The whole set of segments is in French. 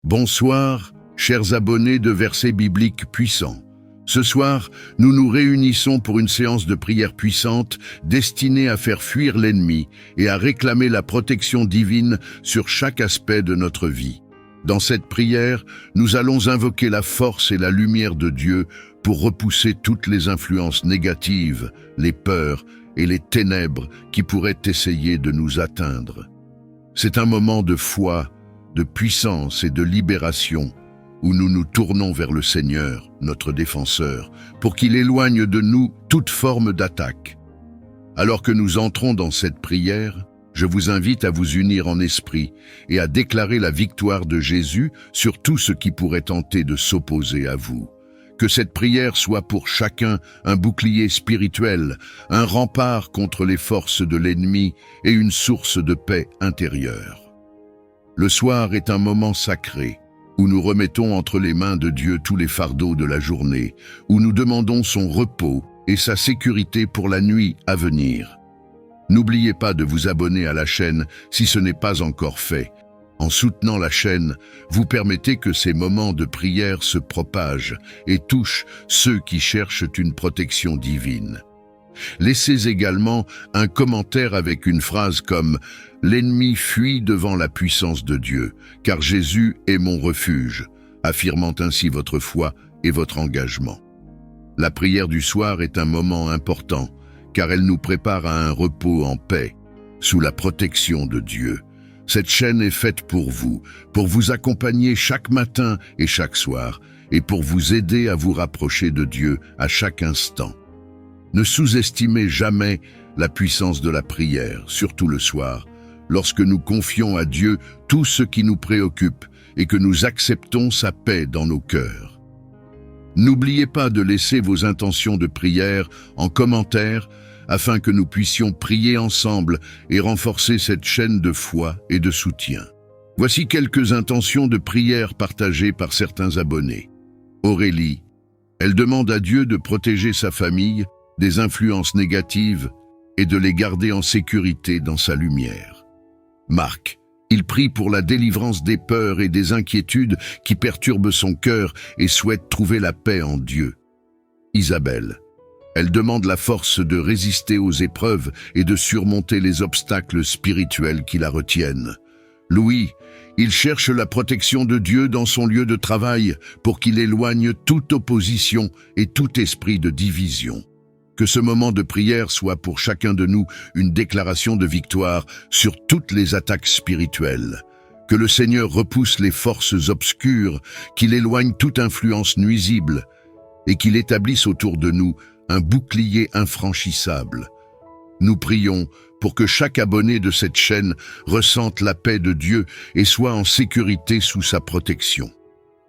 Bonsoir, chers abonnés de Versets bibliques puissants. Ce soir, nous nous réunissons pour une séance de prière puissante destinée à faire fuir l'ennemi et à réclamer la protection divine sur chaque aspect de notre vie. Dans cette prière, nous allons invoquer la force et la lumière de Dieu pour repousser toutes les influences négatives, les peurs et les ténèbres qui pourraient essayer de nous atteindre. C'est un moment de foi, de puissance et de libération où nous nous tournons vers le Seigneur, notre défenseur, pour qu'il éloigne de nous toute forme d'attaque. Alors que nous entrons dans cette prière, je vous invite à vous unir en esprit et à déclarer la victoire de Jésus sur tout ce qui pourrait tenter de s'opposer à vous. Que cette prière soit pour chacun un bouclier spirituel, un rempart contre les forces de l'ennemi et une source de paix intérieure. Le soir est un moment sacré, où nous remettons entre les mains de Dieu tous les fardeaux de la journée, où nous demandons son repos et sa sécurité pour la nuit à venir. N'oubliez pas de vous abonner à la chaîne si ce n'est pas encore fait. En soutenant la chaîne, vous permettez que ces moments de prière se propagent et touchent ceux qui cherchent une protection divine. Laissez également un commentaire avec une phrase comme « L'ennemi fuit devant la puissance de Dieu, car Jésus est mon refuge », affirmant ainsi votre foi et votre engagement. La prière du soir est un moment important, car elle nous prépare à un repos en paix, sous la protection de Dieu. Cette chaîne est faite pour vous accompagner chaque matin et chaque soir, et pour vous aider à vous rapprocher de Dieu à chaque instant. Ne sous-estimez jamais la puissance de la prière, surtout le soir, lorsque nous confions à Dieu tout ce qui nous préoccupe et que nous acceptons sa paix dans nos cœurs. N'oubliez pas de laisser vos intentions de prière en commentaire afin que nous puissions prier ensemble et renforcer cette chaîne de foi et de soutien. Voici quelques intentions de prière partagées par certains abonnés. Aurélie, elle demande à Dieu de protéger sa famille des influences négatives et de les garder en sécurité dans sa lumière. Marc, il prie pour la délivrance des peurs et des inquiétudes qui perturbent son cœur et souhaite trouver la paix en Dieu. Isabelle, elle demande la force de résister aux épreuves et de surmonter les obstacles spirituels qui la retiennent. Louis, il cherche la protection de Dieu dans son lieu de travail pour qu'il éloigne toute opposition et tout esprit de division. Que ce moment de prière soit pour chacun de nous une déclaration de victoire sur toutes les attaques spirituelles. Que le Seigneur repousse les forces obscures, qu'il éloigne toute influence nuisible et qu'il établisse autour de nous un bouclier infranchissable. Nous prions pour que chaque abonné de cette chaîne ressente la paix de Dieu et soit en sécurité sous sa protection.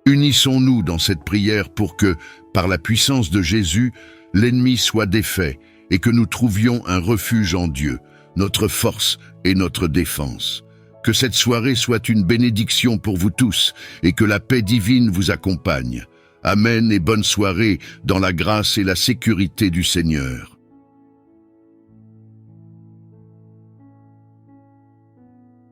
Unissons-nous dans cette prière pour que, par la puissance de Jésus, l'ennemi soit défait et que nous trouvions un refuge en Dieu, notre force et notre défense. Que cette soirée soit une bénédiction pour vous tous et que la paix divine vous accompagne. Amen et bonne soirée dans la grâce et la sécurité du Seigneur.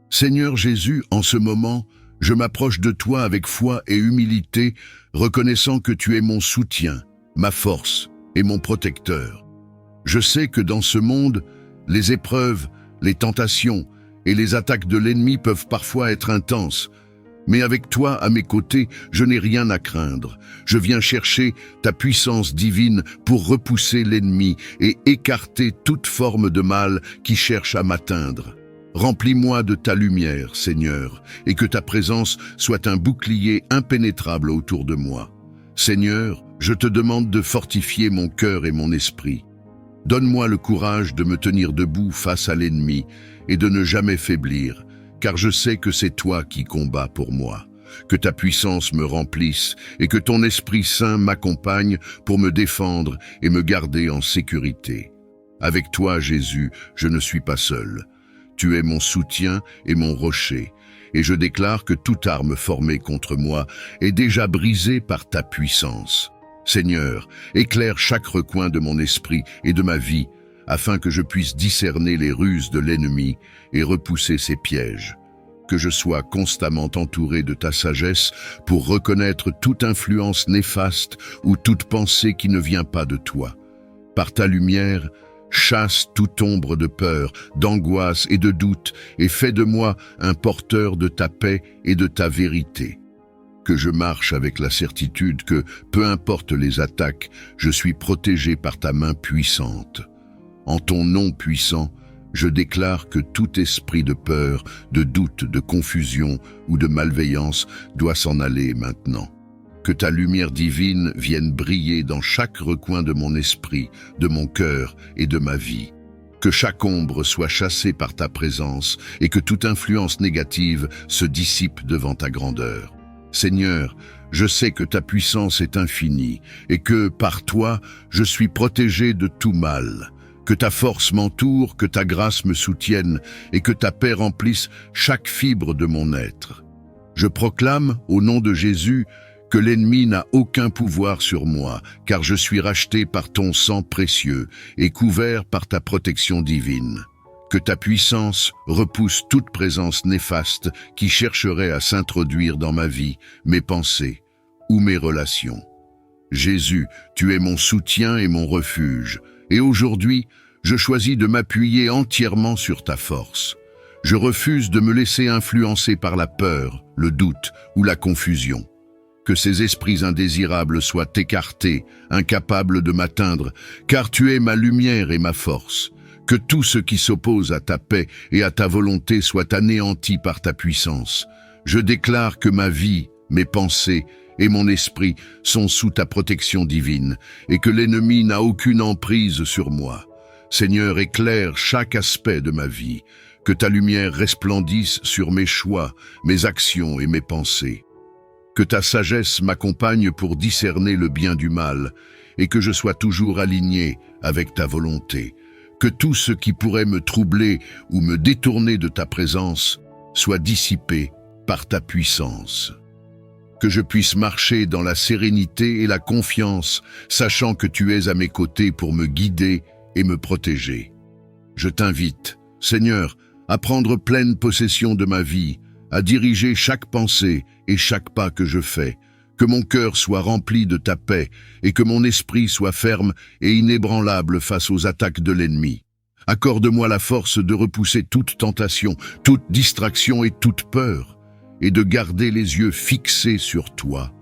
Seigneur Jésus, en ce moment, je m'approche de toi avec foi et humilité, reconnaissant que tu es mon soutien, ma force et mon protecteur. Je sais que dans ce monde, les épreuves, les tentations et les attaques de l'ennemi peuvent parfois être intenses, mais avec toi à mes côtés, je n'ai rien à craindre. Je viens chercher ta puissance divine pour repousser l'ennemi et écarter toute forme de mal qui cherche à m'atteindre. Remplis-moi de ta lumière, Seigneur, et que ta présence soit un bouclier impénétrable autour de moi. Seigneur, je te demande de fortifier mon cœur et mon esprit. Donne-moi le courage de me tenir debout face à l'ennemi et de ne jamais faiblir, car je sais que c'est toi qui combats pour moi. Que ta puissance me remplisse et que ton Esprit Saint m'accompagne pour me défendre et me garder en sécurité. Avec toi, Jésus, je ne suis pas seul. Tu es mon soutien et mon rocher, et je déclare que toute arme formée contre moi est déjà brisée par ta puissance. Seigneur, éclaire chaque recoin de mon esprit et de ma vie, afin que je puisse discerner les ruses de l'ennemi et repousser ses pièges. que je sois constamment entouré de ta sagesse pour reconnaître toute influence néfaste ou toute pensée qui ne vient pas de toi. Par ta lumière, chasse toute ombre de peur, d'angoisse et de doute et fais de moi un porteur de ta paix et de ta vérité. Que je marche avec la certitude que, peu importe les attaques, je suis protégé par ta main puissante. En ton nom puissant, je déclare que tout esprit de peur, de doute, de confusion ou de malveillance doit s'en aller maintenant. Que ta lumière divine vienne briller dans chaque recoin de mon esprit, de mon cœur et de ma vie. Que chaque ombre soit chassée par ta présence et que toute influence négative se dissipe devant ta grandeur. Seigneur, je sais que ta puissance est infinie et que, par toi, je suis protégé de tout mal. Que ta force m'entoure, que ta grâce me soutienne et que ta paix remplisse chaque fibre de mon être. Je proclame, au nom de Jésus, que l'ennemi n'a aucun pouvoir sur moi, car je suis racheté par ton sang précieux et couvert par ta protection divine. Que ta puissance repousse toute présence néfaste qui chercherait à s'introduire dans ma vie, mes pensées ou mes relations. Jésus, tu es mon soutien et mon refuge, et aujourd'hui, je choisis de m'appuyer entièrement sur ta force. Je refuse de me laisser influencer par la peur, le doute ou la confusion. Que ces esprits indésirables soient écartés, incapables de m'atteindre, car tu es ma lumière et ma force. Que tout ce qui s'oppose à ta paix et à ta volonté soit anéanti par ta puissance. Je déclare que ma vie, mes pensées et mon esprit sont sous ta protection divine et que l'ennemi n'a aucune emprise sur moi. Seigneur, éclaire chaque aspect de ma vie, que ta lumière resplendisse sur mes choix, mes actions et mes pensées. Que ta sagesse m'accompagne pour discerner le bien du mal et que je sois toujours aligné avec ta volonté. Que tout ce qui pourrait me troubler ou me détourner de ta présence soit dissipé par ta puissance. Que je puisse marcher dans la sérénité et la confiance, sachant que tu es à mes côtés pour me guider et me protéger. Je t'invite, Seigneur, à prendre pleine possession de ma vie, à diriger chaque pensée et chaque pas que je fais, que mon cœur soit rempli de ta paix et que mon esprit soit ferme et inébranlable face aux attaques de l'ennemi. Accorde-moi la force de repousser toute tentation, toute distraction et toute peur, et de garder les yeux fixés sur toi.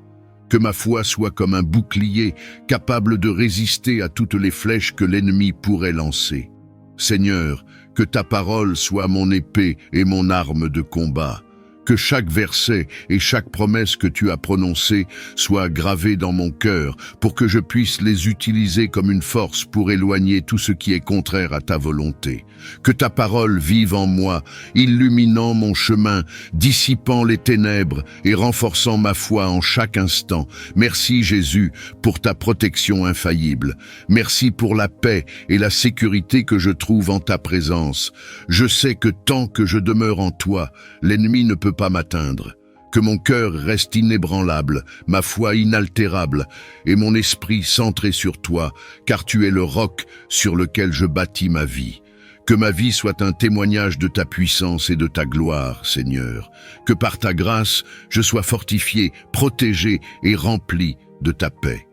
Que ma foi soit comme un bouclier capable de résister à toutes les flèches que l'ennemi pourrait lancer. Seigneur, que ta parole soit mon épée et mon arme de combat. Que chaque verset et chaque promesse que tu as prononcée soient gravés dans mon cœur pour que je puisse les utiliser comme une force pour éloigner tout ce qui est contraire à ta volonté. Que ta parole vive en moi, illuminant mon chemin, dissipant les ténèbres et renforçant ma foi en chaque instant. Merci Jésus pour ta protection infaillible. Merci pour la paix et la sécurité que je trouve en ta présence. Je sais que tant que je demeure en toi, l'ennemi ne peut pas m'atteindre. Que mon cœur reste inébranlable, ma foi inaltérable et mon esprit centré sur toi, car tu es le roc sur lequel je bâtis ma vie. Que ma vie soit un témoignage de ta puissance et de ta gloire, Seigneur. Que par ta grâce, je sois fortifié, protégé et rempli de ta paix.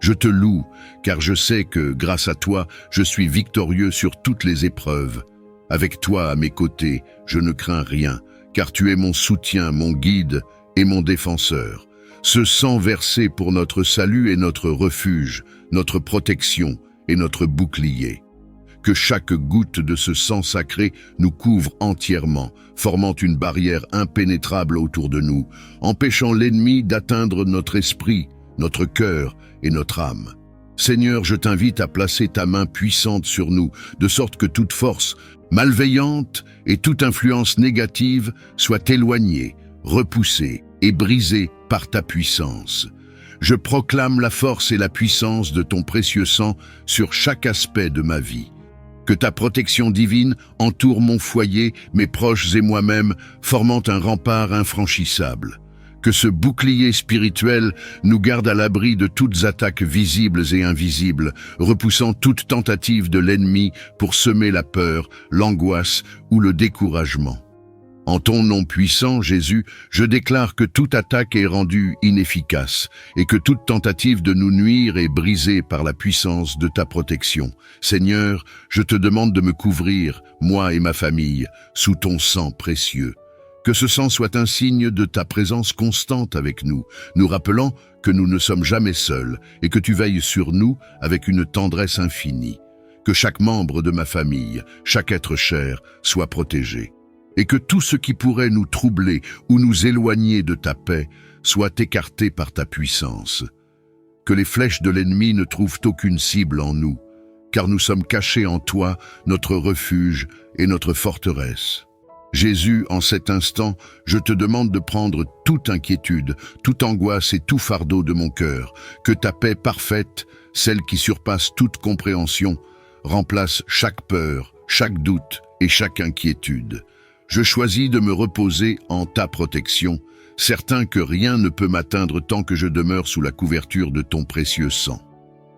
Je te loue, car je sais que, grâce à toi, je suis victorieux sur toutes les épreuves. Avec toi à mes côtés, je ne crains rien, car tu es mon soutien, mon guide et mon défenseur. Ce sang versé pour notre salut est notre refuge, notre protection et notre bouclier. Que chaque goutte de ce sang sacré nous couvre entièrement, formant une barrière impénétrable autour de nous, empêchant l'ennemi d'atteindre notre esprit, notre cœur et notre âme. Seigneur, je t'invite à placer ta main puissante sur nous, de sorte que toute force malveillante et toute influence négative soit éloignée, repoussée et brisée par ta puissance. Je proclame la force et la puissance de ton précieux sang sur chaque aspect de ma vie. Que ta protection divine entoure mon foyer, mes proches et moi-même, formant un rempart infranchissable. Que ce bouclier spirituel nous garde à l'abri de toutes attaques visibles et invisibles, repoussant toute tentative de l'ennemi pour semer la peur, l'angoisse ou le découragement. En ton nom puissant, Jésus, je déclare que toute attaque est rendue inefficace et que toute tentative de nous nuire est brisée par la puissance de ta protection. Seigneur, je te demande de me couvrir, moi et ma famille, sous ton sang précieux. Que ce sang soit un signe de ta présence constante avec nous, nous rappelant que nous ne sommes jamais seuls et que tu veilles sur nous avec une tendresse infinie. Que chaque membre de ma famille, chaque être cher, soit protégé. Et que tout ce qui pourrait nous troubler ou nous éloigner de ta paix soit écarté par ta puissance. Que les flèches de l'ennemi ne trouvent aucune cible en nous, car nous sommes cachés en toi, notre refuge et notre forteresse. Jésus, en cet instant, je te demande de prendre toute inquiétude, toute angoisse et tout fardeau de mon cœur, que ta paix parfaite, celle qui surpasse toute compréhension, remplace chaque peur, chaque doute et chaque inquiétude. Je choisis de me reposer en ta protection, certain que rien ne peut m'atteindre tant que je demeure sous la couverture de ton précieux sang.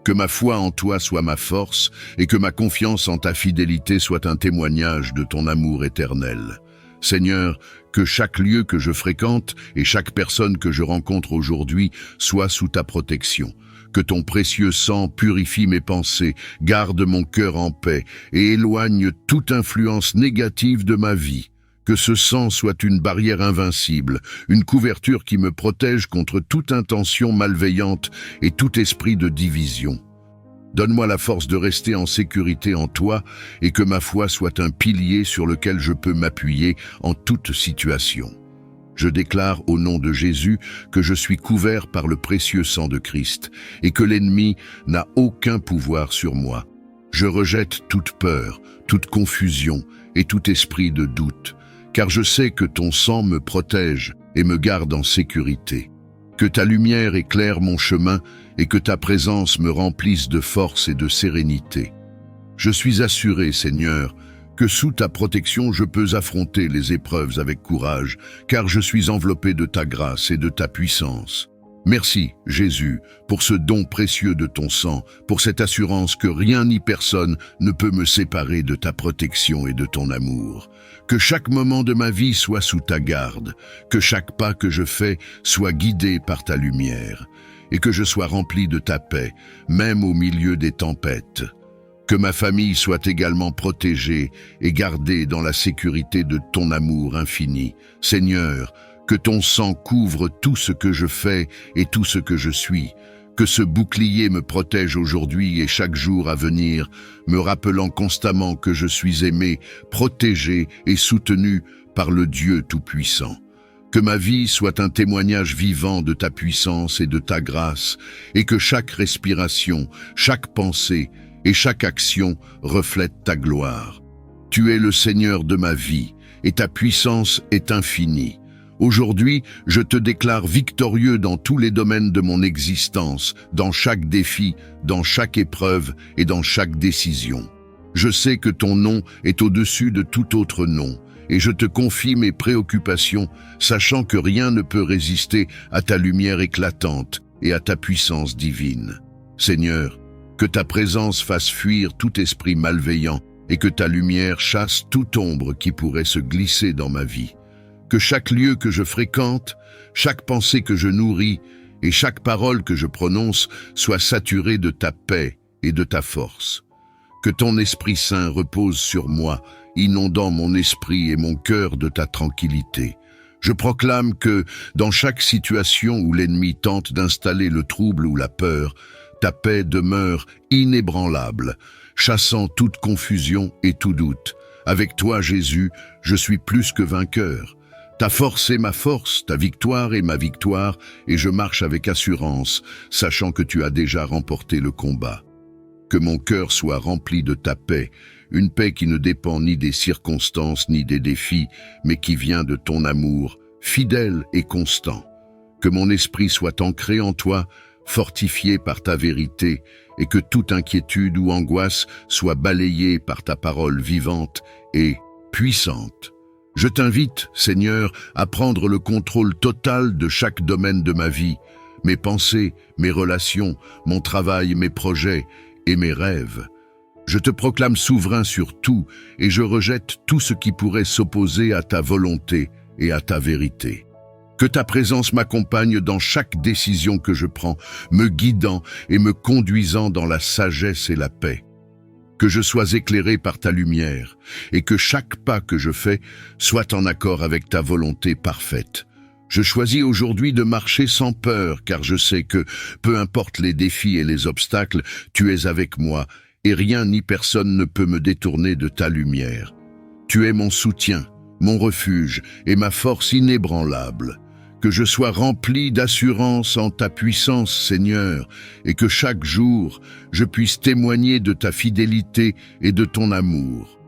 Que ma foi en toi soit ma force et que ma confiance en ta fidélité soit un témoignage de ton amour éternel. Seigneur, que chaque lieu que je fréquente et chaque personne que je rencontre aujourd'hui soit sous ta protection. Que ton précieux sang purifie mes pensées, garde mon cœur en paix et éloigne toute influence négative de ma vie. Que ce sang soit une barrière invincible, une couverture qui me protège contre toute intention malveillante et tout esprit de division. Donne-moi la force de rester en sécurité en toi et que ma foi soit un pilier sur lequel je peux m'appuyer en toute situation. Je déclare au nom de Jésus que je suis couvert par le précieux sang de Christ et que l'ennemi n'a aucun pouvoir sur moi. Je rejette toute peur, toute confusion et tout esprit de doute, car je sais que ton sang me protège et me garde en sécurité. Que ta lumière éclaire mon chemin et que ta présence me remplisse de force et de sérénité. Je suis assuré, Seigneur, que sous ta protection je peux affronter les épreuves avec courage, car je suis enveloppé de ta grâce et de ta puissance. Merci, Jésus, pour ce don précieux de ton sang, pour cette assurance que rien ni personne ne peut me séparer de ta protection et de ton amour. Que chaque moment de ma vie soit sous ta garde, que chaque pas que je fais soit guidé par ta lumière, et que je sois rempli de ta paix, même au milieu des tempêtes. Que ma famille soit également protégée et gardée dans la sécurité de ton amour infini. Seigneur, que ton sang couvre tout ce que je fais et tout ce que je suis. Que ce bouclier me protège aujourd'hui et chaque jour à venir, me rappelant constamment que je suis aimé, protégé et soutenu par le Dieu Tout-Puissant. Que ma vie soit un témoignage vivant de ta puissance et de ta grâce, et que chaque respiration, chaque pensée et chaque action reflète ta gloire. Tu es le Seigneur de ma vie, et ta puissance est infinie. Aujourd'hui, je te déclare victorieux dans tous les domaines de mon existence, dans chaque défi, dans chaque épreuve et dans chaque décision. Je sais que ton nom est au-dessus de tout autre nom, et je te confie mes préoccupations, sachant que rien ne peut résister à ta lumière éclatante et à ta puissance divine. Seigneur, que ta présence fasse fuir tout esprit malveillant et que ta lumière chasse toute ombre qui pourrait se glisser dans ma vie. Que chaque lieu que je fréquente, chaque pensée que je nourris et chaque parole que je prononce soit saturée de ta paix et de ta force. Que ton Esprit Saint repose sur moi, inondant mon esprit et mon cœur de ta tranquillité. Je proclame que, dans chaque situation où l'ennemi tente d'installer le trouble ou la peur, ta paix demeure inébranlable, chassant toute confusion et tout doute. Avec toi, Jésus, je suis plus que vainqueur. Ta force est ma force, ta victoire est ma victoire, et je marche avec assurance, sachant que tu as déjà remporté le combat. Que mon cœur soit rempli de ta paix, une paix qui ne dépend ni des circonstances ni des défis, mais qui vient de ton amour, fidèle et constant. Que mon esprit soit ancré en toi, fortifié par ta vérité, et que toute inquiétude ou angoisse soit balayée par ta parole vivante et puissante. Je t'invite, Seigneur, à prendre le contrôle total de chaque domaine de ma vie, mes pensées, mes relations, mon travail, mes projets et mes rêves. Je te proclame souverain sur tout et je rejette tout ce qui pourrait s'opposer à ta volonté et à ta vérité. Que ta présence m'accompagne dans chaque décision que je prends, me guidant et me conduisant dans la sagesse et la paix. Que je sois éclairé par ta lumière et que chaque pas que je fais soit en accord avec ta volonté parfaite. Je choisis aujourd'hui de marcher sans peur car je sais que, peu importe les défis et les obstacles, tu es avec moi et rien ni personne ne peut me détourner de ta lumière. Tu es mon soutien, mon refuge et ma force inébranlable. Que je sois rempli d'assurance en ta puissance, Seigneur, et que chaque jour, je puisse témoigner de ta fidélité et de ton amour.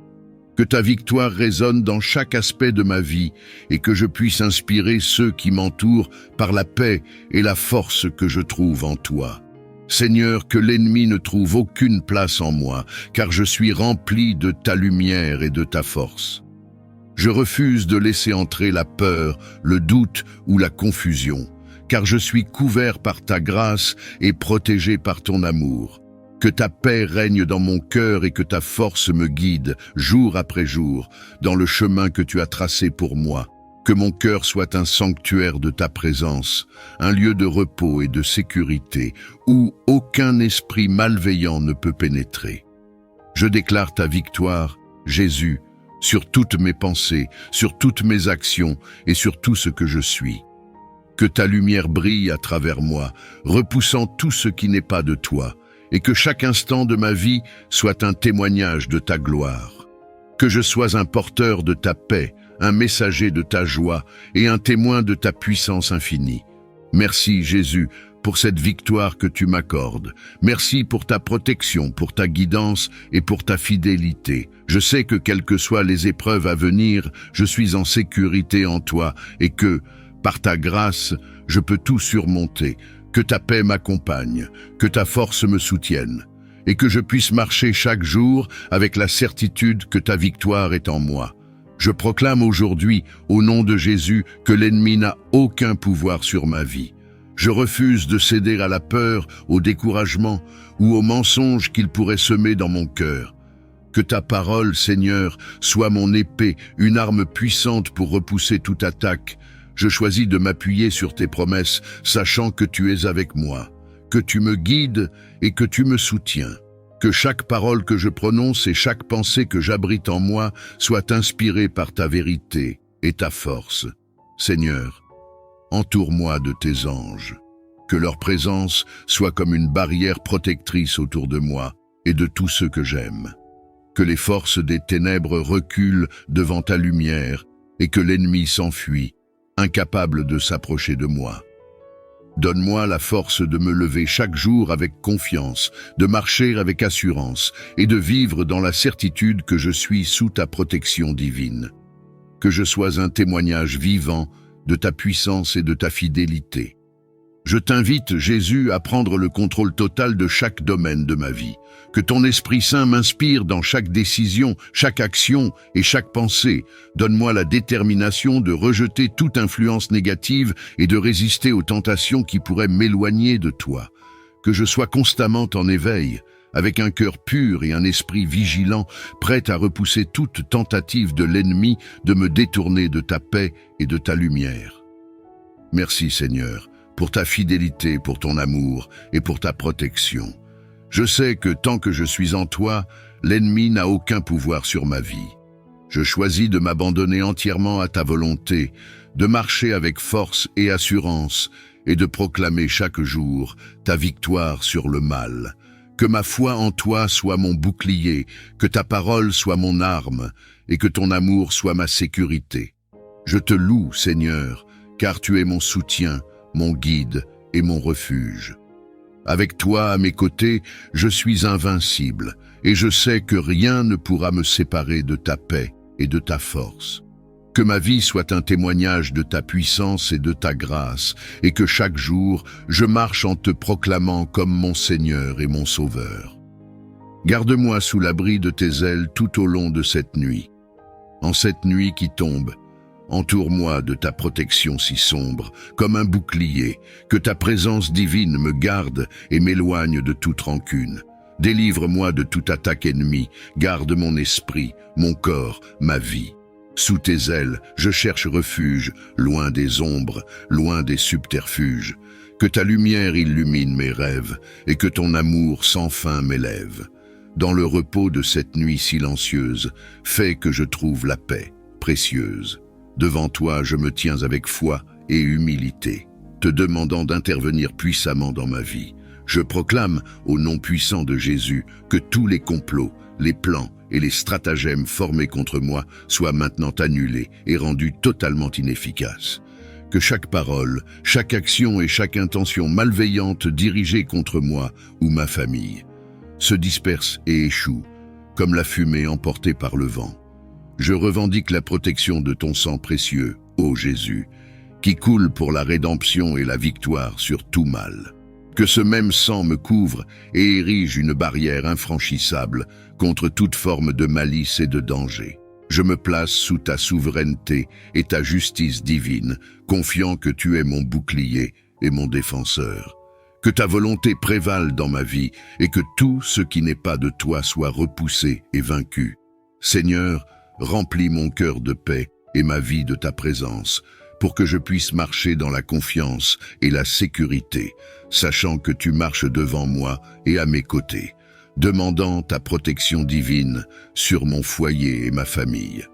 Que ta victoire résonne dans chaque aspect de ma vie et que je puisse inspirer ceux qui m'entourent par la paix et la force que je trouve en toi. Seigneur, que l'ennemi ne trouve aucune place en moi, car je suis rempli de ta lumière et de ta force. Je refuse de laisser entrer la peur, le doute ou la confusion, car je suis couvert par ta grâce et protégé par ton amour. Que ta paix règne dans mon cœur et que ta force me guide, jour après jour, dans le chemin que tu as tracé pour moi. Que mon cœur soit un sanctuaire de ta présence, un lieu de repos et de sécurité, où aucun esprit malveillant ne peut pénétrer. Je déclare ta victoire, Jésus, sur toutes mes pensées, sur toutes mes actions et sur tout ce que je suis. Que ta lumière brille à travers moi, repoussant tout ce qui n'est pas de toi, et que chaque instant de ma vie soit un témoignage de ta gloire. Que je sois un porteur de ta paix, un messager de ta joie et un témoin de ta puissance infinie. Merci Jésus pour cette victoire que tu m'accordes. Merci pour ta protection, pour ta guidance et pour ta fidélité. Je sais que quelles que soient les épreuves à venir, je suis en sécurité en toi et que, par ta grâce, je peux tout surmonter. Que ta paix m'accompagne, que ta force me soutienne et que je puisse marcher chaque jour avec la certitude que ta victoire est en moi. Je proclame aujourd'hui, au nom de Jésus, que l'ennemi n'a aucun pouvoir sur ma vie. Je refuse de céder à la peur, au découragement ou aux mensonges qu'il pourrait semer dans mon cœur. Que ta parole, Seigneur, soit mon épée, une arme puissante pour repousser toute attaque. Je choisis de m'appuyer sur tes promesses, sachant que tu es avec moi, que tu me guides et que tu me soutiens. Que chaque parole que je prononce et chaque pensée que j'abrite en moi soit inspirée par ta vérité et ta force. Seigneur, entoure-moi de tes anges. Que leur présence soit comme une barrière protectrice autour de moi et de tous ceux que j'aime. Que les forces des ténèbres reculent devant ta lumière et que l'ennemi s'enfuit, incapable de s'approcher de moi. Donne-moi la force de me lever chaque jour avec confiance, de marcher avec assurance et de vivre dans la certitude que je suis sous ta protection divine. Que je sois un témoignage vivant de ta puissance et de ta fidélité. Je t'invite, Jésus, à prendre le contrôle total de chaque domaine de ma vie. Que ton Esprit Saint m'inspire dans chaque décision, chaque action et chaque pensée. Donne-moi la détermination de rejeter toute influence négative et de résister aux tentations qui pourraient m'éloigner de toi. Que je sois constamment en éveil, avec un cœur pur et un esprit vigilant, prêt à repousser toute tentative de l'ennemi de me détourner de ta paix et de ta lumière. Merci Seigneur, pour ta fidélité, pour ton amour et pour ta protection. Je sais que tant que je suis en toi, l'ennemi n'a aucun pouvoir sur ma vie. Je choisis de m'abandonner entièrement à ta volonté, de marcher avec force et assurance et de proclamer chaque jour ta victoire sur le mal. Que ma foi en toi soit mon bouclier, que ta parole soit mon arme et que ton amour soit ma sécurité. Je te loue, Seigneur, car tu es mon soutien, mon guide et mon refuge. Avec toi à mes côtés, je suis invincible et je sais que rien ne pourra me séparer de ta paix et de ta force. Que ma vie soit un témoignage de ta puissance et de ta grâce et que chaque jour, je marche en te proclamant comme mon Seigneur et mon Sauveur. Garde-moi sous l'abri de tes ailes tout au long de cette nuit. En cette nuit qui tombe, entoure-moi de ta protection si sombre, comme un bouclier, que ta présence divine me garde et m'éloigne de toute rancune. Délivre-moi de toute attaque ennemie, garde mon esprit, mon corps, ma vie. Sous tes ailes, je cherche refuge, loin des ombres, loin des subterfuges. Que ta lumière illumine mes rêves, et que ton amour sans fin m'élève. Dans le repos de cette nuit silencieuse, fais que je trouve la paix, précieuse. Devant toi, je me tiens avec foi et humilité, te demandant d'intervenir puissamment dans ma vie. Je proclame, au nom puissant de Jésus, que tous les complots, les plans et les stratagèmes formés contre moi soient maintenant annulés et rendus totalement inefficaces. Que chaque parole, chaque action et chaque intention malveillante dirigée contre moi ou ma famille se disperse et échoue, comme la fumée emportée par le vent. Je revendique la protection de ton sang précieux, ô Jésus, qui coule pour la rédemption et la victoire sur tout mal. Que ce même sang me couvre et érige une barrière infranchissable contre toute forme de malice et de danger. Je me place sous ta souveraineté et ta justice divine, confiant que tu es mon bouclier et mon défenseur. Que ta volonté prévale dans ma vie et que tout ce qui n'est pas de toi soit repoussé et vaincu. Seigneur, remplis mon cœur de paix et ma vie de ta présence, pour que je puisse marcher dans la confiance et la sécurité, sachant que tu marches devant moi et à mes côtés, demandant ta protection divine sur mon foyer et ma famille.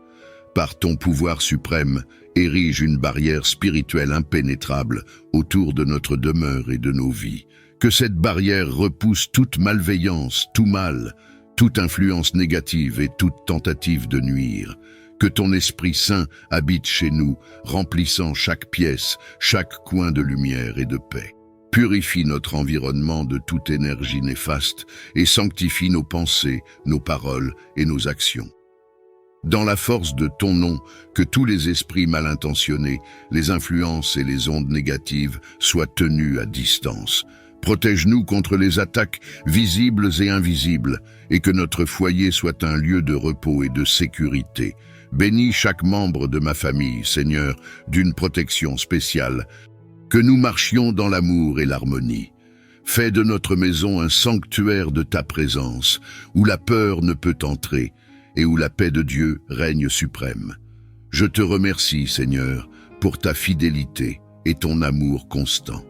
Par ton pouvoir suprême, érige une barrière spirituelle impénétrable autour de notre demeure et de nos vies. Que cette barrière repousse toute malveillance, tout mal, toute influence négative et toute tentative de nuire. Que ton Esprit Saint habite chez nous, remplissant chaque pièce, chaque coin de lumière et de paix. Purifie notre environnement de toute énergie néfaste et sanctifie nos pensées, nos paroles et nos actions. Dans la force de ton nom, que tous les esprits mal intentionnés, les influences et les ondes négatives soient tenus à distance. Protège-nous contre les attaques visibles et invisibles, et que notre foyer soit un lieu de repos et de sécurité. Bénis chaque membre de ma famille, Seigneur, d'une protection spéciale. Que nous marchions dans l'amour et l'harmonie. Fais de notre maison un sanctuaire de ta présence, où la peur ne peut entrer, et où la paix de Dieu règne suprême. Je te remercie, Seigneur, pour ta fidélité et ton amour constant.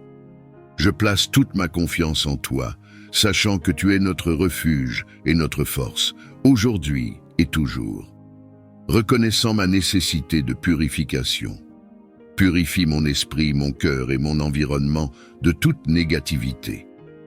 Je place toute ma confiance en toi, sachant que tu es notre refuge et notre force, aujourd'hui et toujours. Reconnaissant ma nécessité de purification, purifie mon esprit, mon cœur et mon environnement de toute négativité,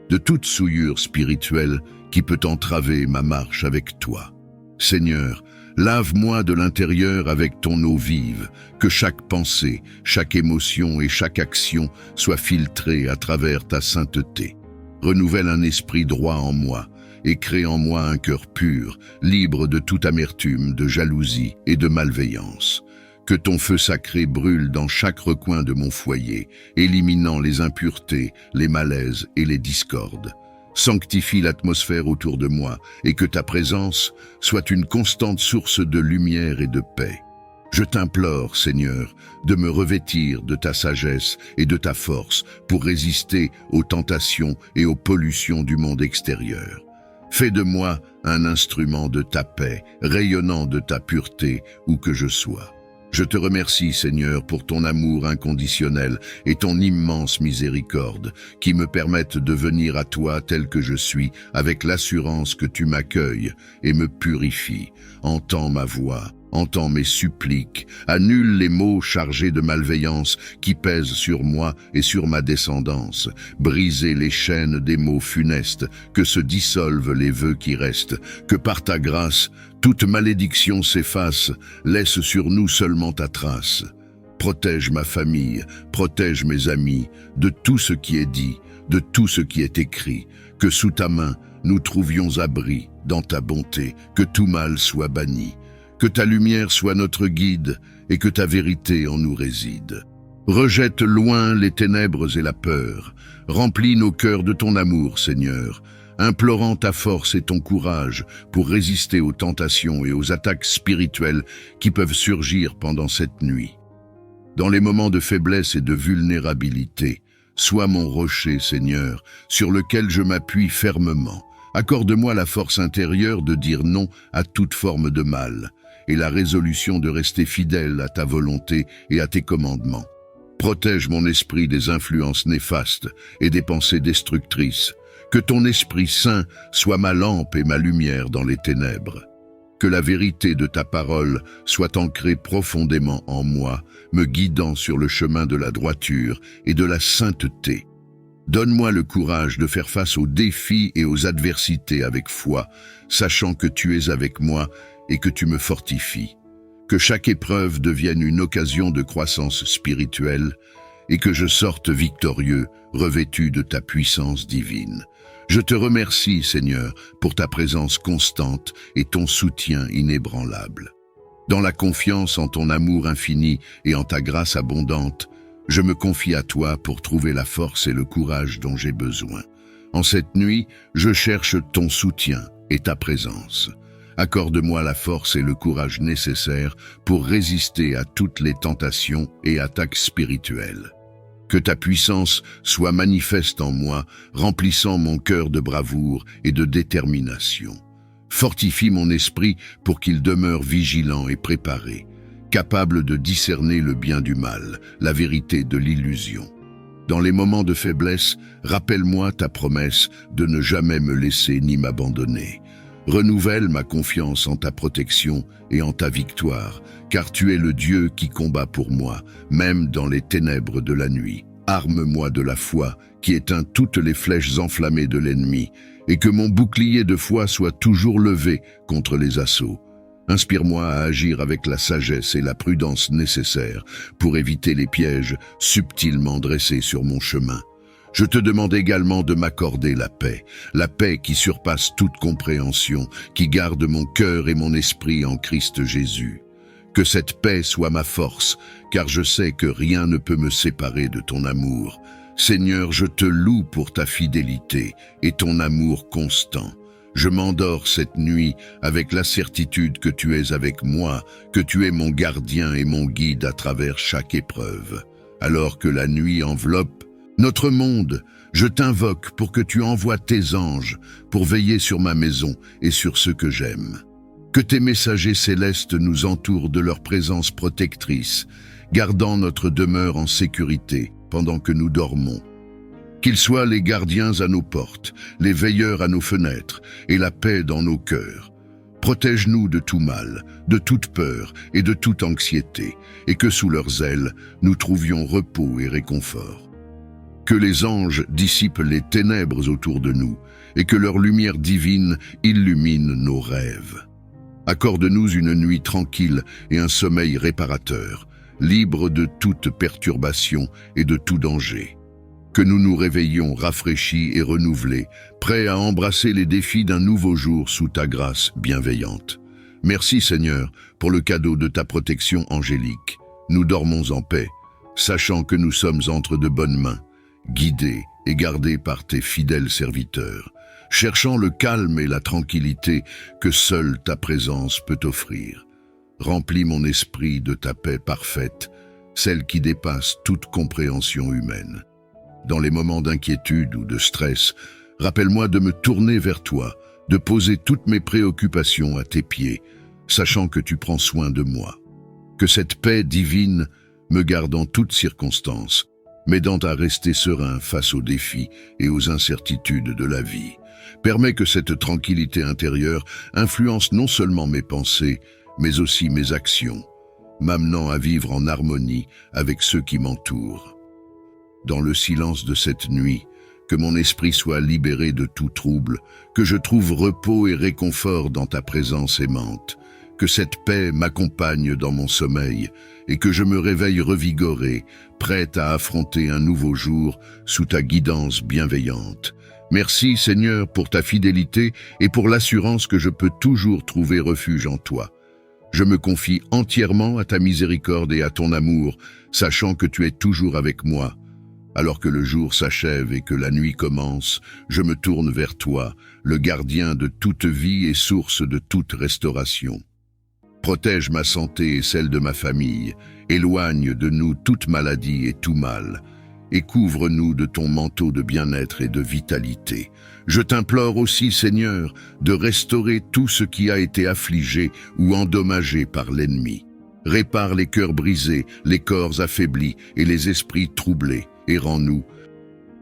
de toute souillure spirituelle qui peut entraver ma marche avec toi. Seigneur, lave-moi de l'intérieur avec ton eau vive, que chaque pensée, chaque émotion et chaque action soit filtrée à travers ta sainteté. Renouvelle un esprit droit en moi et crée en moi un cœur pur, libre de toute amertume, de jalousie et de malveillance. Que ton feu sacré brûle dans chaque recoin de mon foyer, éliminant les impuretés, les malaises et les discordes. Sanctifie l'atmosphère autour de moi et que ta présence soit une constante source de lumière et de paix. Je t'implore, Seigneur, de me revêtir de ta sagesse et de ta force pour résister aux tentations et aux pollutions du monde extérieur. Fais de moi un instrument de ta paix, rayonnant de ta pureté où que je sois. Je te remercie, Seigneur, pour ton amour inconditionnel et ton immense miséricorde qui me permettent de venir à toi tel que je suis avec l'assurance que tu m'accueilles et me purifies. Entends ma voix, entends mes suppliques, annule les mots chargés de malveillance qui pèsent sur moi et sur ma descendance. Brisez les chaînes des mots funestes, que se dissolvent les vœux qui restent, que par ta grâce, toute malédiction s'efface, laisse sur nous seulement ta trace. Protège ma famille, protège mes amis, de tout ce qui est dit, de tout ce qui est écrit, que sous ta main nous trouvions abri dans ta bonté, que tout mal soit banni. Que ta lumière soit notre guide et que ta vérité en nous réside. Rejette loin les ténèbres et la peur. Remplis nos cœurs de ton amour, Seigneur, implorant ta force et ton courage pour résister aux tentations et aux attaques spirituelles qui peuvent surgir pendant cette nuit. Dans les moments de faiblesse et de vulnérabilité, sois mon rocher, Seigneur, sur lequel je m'appuie fermement, Accorde-moi la force intérieure de dire non à toute forme de mal, et la résolution de rester fidèle à ta volonté et à tes commandements. Protège mon esprit des influences néfastes et des pensées destructrices. Que ton Esprit Saint soit ma lampe et ma lumière dans les ténèbres. Que la vérité de ta parole soit ancrée profondément en moi, me guidant sur le chemin de la droiture et de la sainteté. Donne-moi le courage de faire face aux défis et aux adversités avec foi, sachant que tu es avec moi et que tu me fortifies. Que chaque épreuve devienne une occasion de croissance spirituelle et que je sorte victorieux, revêtu de ta puissance divine. Je te remercie, Seigneur, pour ta présence constante et ton soutien inébranlable. Dans la confiance en ton amour infini et en ta grâce abondante, je me confie à toi pour trouver la force et le courage dont j'ai besoin. En cette nuit, je cherche ton soutien et ta présence. Accorde-moi la force et le courage nécessaires pour résister à toutes les tentations et attaques spirituelles. Que ta puissance soit manifeste en moi, remplissant mon cœur de bravoure et de détermination. Fortifie mon esprit pour qu'il demeure vigilant et préparé, capable de discerner le bien du mal, la vérité de l'illusion. Dans les moments de faiblesse, rappelle-moi ta promesse de ne jamais me laisser ni m'abandonner. Renouvelle ma confiance en ta protection et en ta victoire, car tu es le Dieu qui combat pour moi, même dans les ténèbres de la nuit. Arme-moi de la foi qui éteint toutes les flèches enflammées de l'ennemi, et que mon bouclier de foi soit toujours levé contre les assauts. Inspire-moi à agir avec la sagesse et la prudence nécessaires pour éviter les pièges subtilement dressés sur mon chemin. Je te demande également de m'accorder la paix qui surpasse toute compréhension, qui garde mon cœur et mon esprit en Christ Jésus. Que cette paix soit ma force, car je sais que rien ne peut me séparer de ton amour. Seigneur, je te loue pour ta fidélité et ton amour constant. Je m'endors cette nuit avec la certitude que tu es avec moi, que tu es mon gardien et mon guide à travers chaque épreuve. Alors que la nuit enveloppe notre monde, je t'invoque pour que tu envoies tes anges pour veiller sur ma maison et sur ceux que j'aime. Que tes messagers célestes nous entourent de leur présence protectrice, gardant notre demeure en sécurité pendant que nous dormons. Qu'ils soient les gardiens à nos portes, les veilleurs à nos fenêtres et la paix dans nos cœurs. Protège-nous de tout mal, de toute peur et de toute anxiété, et que sous leurs ailes, nous trouvions repos et réconfort. Que les anges dissipent les ténèbres autour de nous et que leur lumière divine illumine nos rêves. Accorde-nous une nuit tranquille et un sommeil réparateur, libre de toute perturbation et de tout danger. Que nous nous réveillions rafraîchis et renouvelés, prêts à embrasser les défis d'un nouveau jour sous ta grâce bienveillante. Merci Seigneur pour le cadeau de ta protection angélique. Nous dormons en paix, sachant que nous sommes entre de bonnes mains, guidés et gardés par tes fidèles serviteurs, cherchant le calme et la tranquillité que seule ta présence peut offrir. Remplis mon esprit de ta paix parfaite, celle qui dépasse toute compréhension humaine. Dans les moments d'inquiétude ou de stress, rappelle-moi de me tourner vers toi, de poser toutes mes préoccupations à tes pieds, sachant que tu prends soin de moi. Que cette paix divine me garde en toutes circonstances, m'aidant à rester serein face aux défis et aux incertitudes de la vie. Permets que cette tranquillité intérieure influence non seulement mes pensées, mais aussi mes actions, m'amenant à vivre en harmonie avec ceux qui m'entourent. Dans le silence de cette nuit, que mon esprit soit libéré de tout trouble, que je trouve repos et réconfort dans ta présence aimante, que cette paix m'accompagne dans mon sommeil et que je me réveille revigoré, prêt à affronter un nouveau jour sous ta guidance bienveillante. Merci Seigneur pour ta fidélité et pour l'assurance que je peux toujours trouver refuge en toi. Je me confie entièrement à ta miséricorde et à ton amour, sachant que tu es toujours avec moi. Alors que le jour s'achève et que la nuit commence, je me tourne vers toi, le gardien de toute vie et source de toute restauration. Protège ma santé et celle de ma famille, éloigne de nous toute maladie et tout mal, et couvre-nous de ton manteau de bien-être et de vitalité. Je t'implore aussi, Seigneur, de restaurer tout ce qui a été affligé ou endommagé par l'ennemi. Répare les cœurs brisés, les corps affaiblis et les esprits troublés, et rends-nous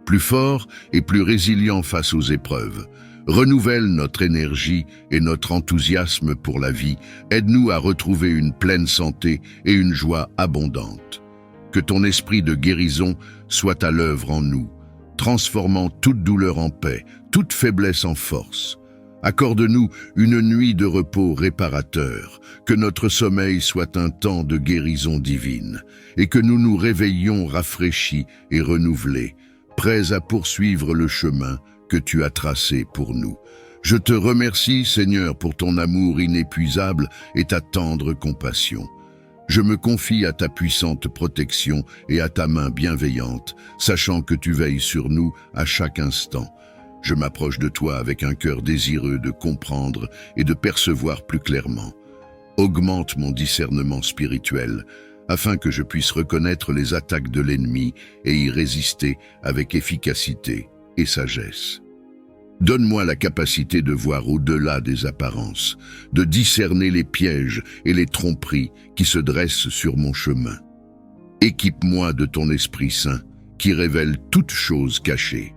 plus forts et plus résilients face aux épreuves. Renouvelle notre énergie et notre enthousiasme pour la vie. Aide-nous à retrouver une pleine santé et une joie abondante. Que ton esprit de guérison soit à l'œuvre en nous, transformant toute douleur en paix, toute faiblesse en force. Accorde-nous une nuit de repos réparateur, que notre sommeil soit un temps de guérison divine, et que nous nous réveillions rafraîchis et renouvelés, prêts à poursuivre le chemin que tu as tracé pour nous. Je te remercie, Seigneur, pour ton amour inépuisable et ta tendre compassion. Je me confie à ta puissante protection et à ta main bienveillante, sachant que tu veilles sur nous à chaque instant. Je m'approche de toi avec un cœur désireux de comprendre et de percevoir plus clairement. Augmente mon discernement spirituel, afin que je puisse reconnaître les attaques de l'ennemi et y résister avec efficacité et sagesse. Donne-moi la capacité de voir au-delà des apparences, de discerner les pièges et les tromperies qui se dressent sur mon chemin. Équipe-moi de ton Esprit Saint qui révèle toutes choses cachées.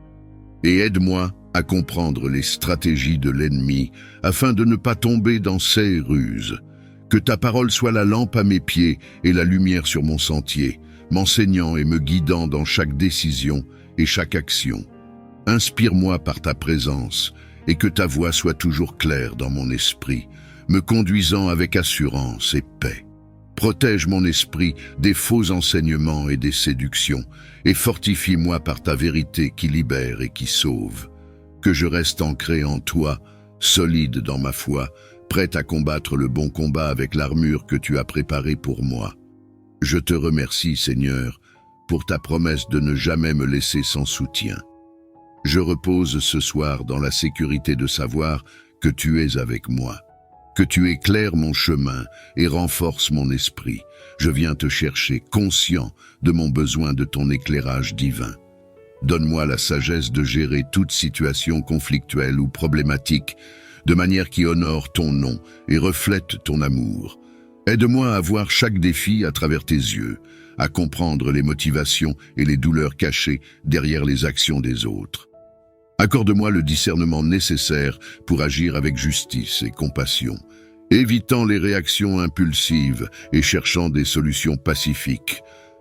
Et aide-moi à comprendre les stratégies de l'ennemi afin de ne pas tomber dans ses ruses. Que ta parole soit la lampe à mes pieds et la lumière sur mon sentier, m'enseignant et me guidant dans chaque décision et chaque action. Inspire-moi par ta présence et que ta voix soit toujours claire dans mon esprit, me conduisant avec assurance et paix. Protège mon esprit des faux enseignements et des séductions et fortifie-moi par ta vérité qui libère et qui sauve. Que je reste ancré en toi, solide dans ma foi, prêt à combattre le bon combat avec l'armure que tu as préparée pour moi. Je te remercie, Seigneur, pour ta promesse de ne jamais me laisser sans soutien. Je repose ce soir dans la sécurité de savoir que tu es avec moi, que tu éclaires mon chemin et renforces mon esprit. Je viens te chercher, conscient de mon besoin de ton éclairage divin. Donne-moi la sagesse de gérer toute situation conflictuelle ou problématique, de manière qui honore ton nom et reflète ton amour. Aide-moi à voir chaque défi à travers tes yeux, à comprendre les motivations et les douleurs cachées derrière les actions des autres. Accorde-moi le discernement nécessaire pour agir avec justice et compassion, évitant les réactions impulsives et cherchant des solutions pacifiques.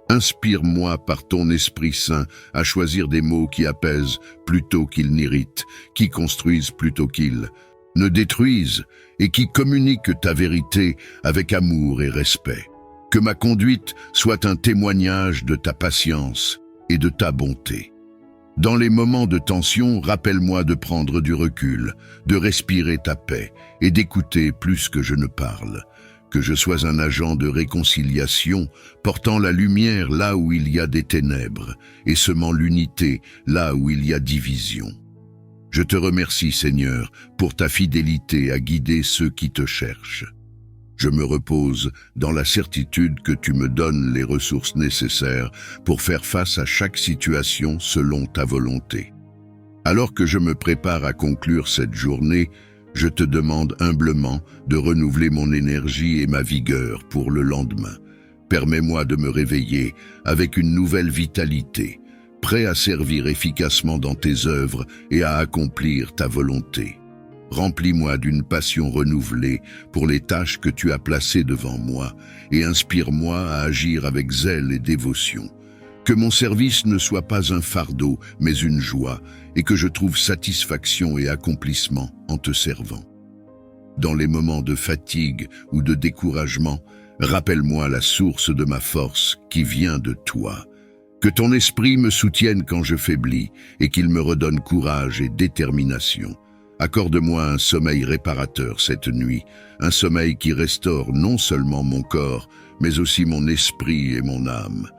Inspire-moi par ton Esprit Saint à choisir des mots qui apaisent plutôt qu'ils n'irritent, qui construisent plutôt qu'ils ne détruisent et qui communiquent ta vérité avec amour et respect. Que ma conduite soit un témoignage de ta patience et de ta bonté. Dans les moments de tension, rappelle-moi de prendre du recul, de respirer ta paix et d'écouter plus que je ne parle. Que je sois un agent de réconciliation, portant la lumière là où il y a des ténèbres et semant l'unité là où il y a division. Je te remercie, Seigneur, pour ta fidélité à guider ceux qui te cherchent. Je me repose dans la certitude que tu me donnes les ressources nécessaires pour faire face à chaque situation selon ta volonté. Alors que je me prépare à conclure cette journée, je te demande humblement de renouveler mon énergie et ma vigueur pour le lendemain. Permets-moi de me réveiller avec une nouvelle vitalité, prêt à servir efficacement dans tes œuvres et à accomplir ta volonté. Remplis-moi d'une passion renouvelée pour les tâches que tu as placées devant moi et inspire-moi à agir avec zèle et dévotion. Que mon service ne soit pas un fardeau, mais une joie, et que je trouve satisfaction et accomplissement en te servant. Dans les moments de fatigue ou de découragement, rappelle-moi la source de ma force qui vient de toi. Que ton esprit me soutienne quand je faiblis et qu'il me redonne courage et détermination. Accorde-moi un sommeil réparateur cette nuit, un sommeil qui restaure non seulement mon corps, mais aussi mon esprit et mon âme.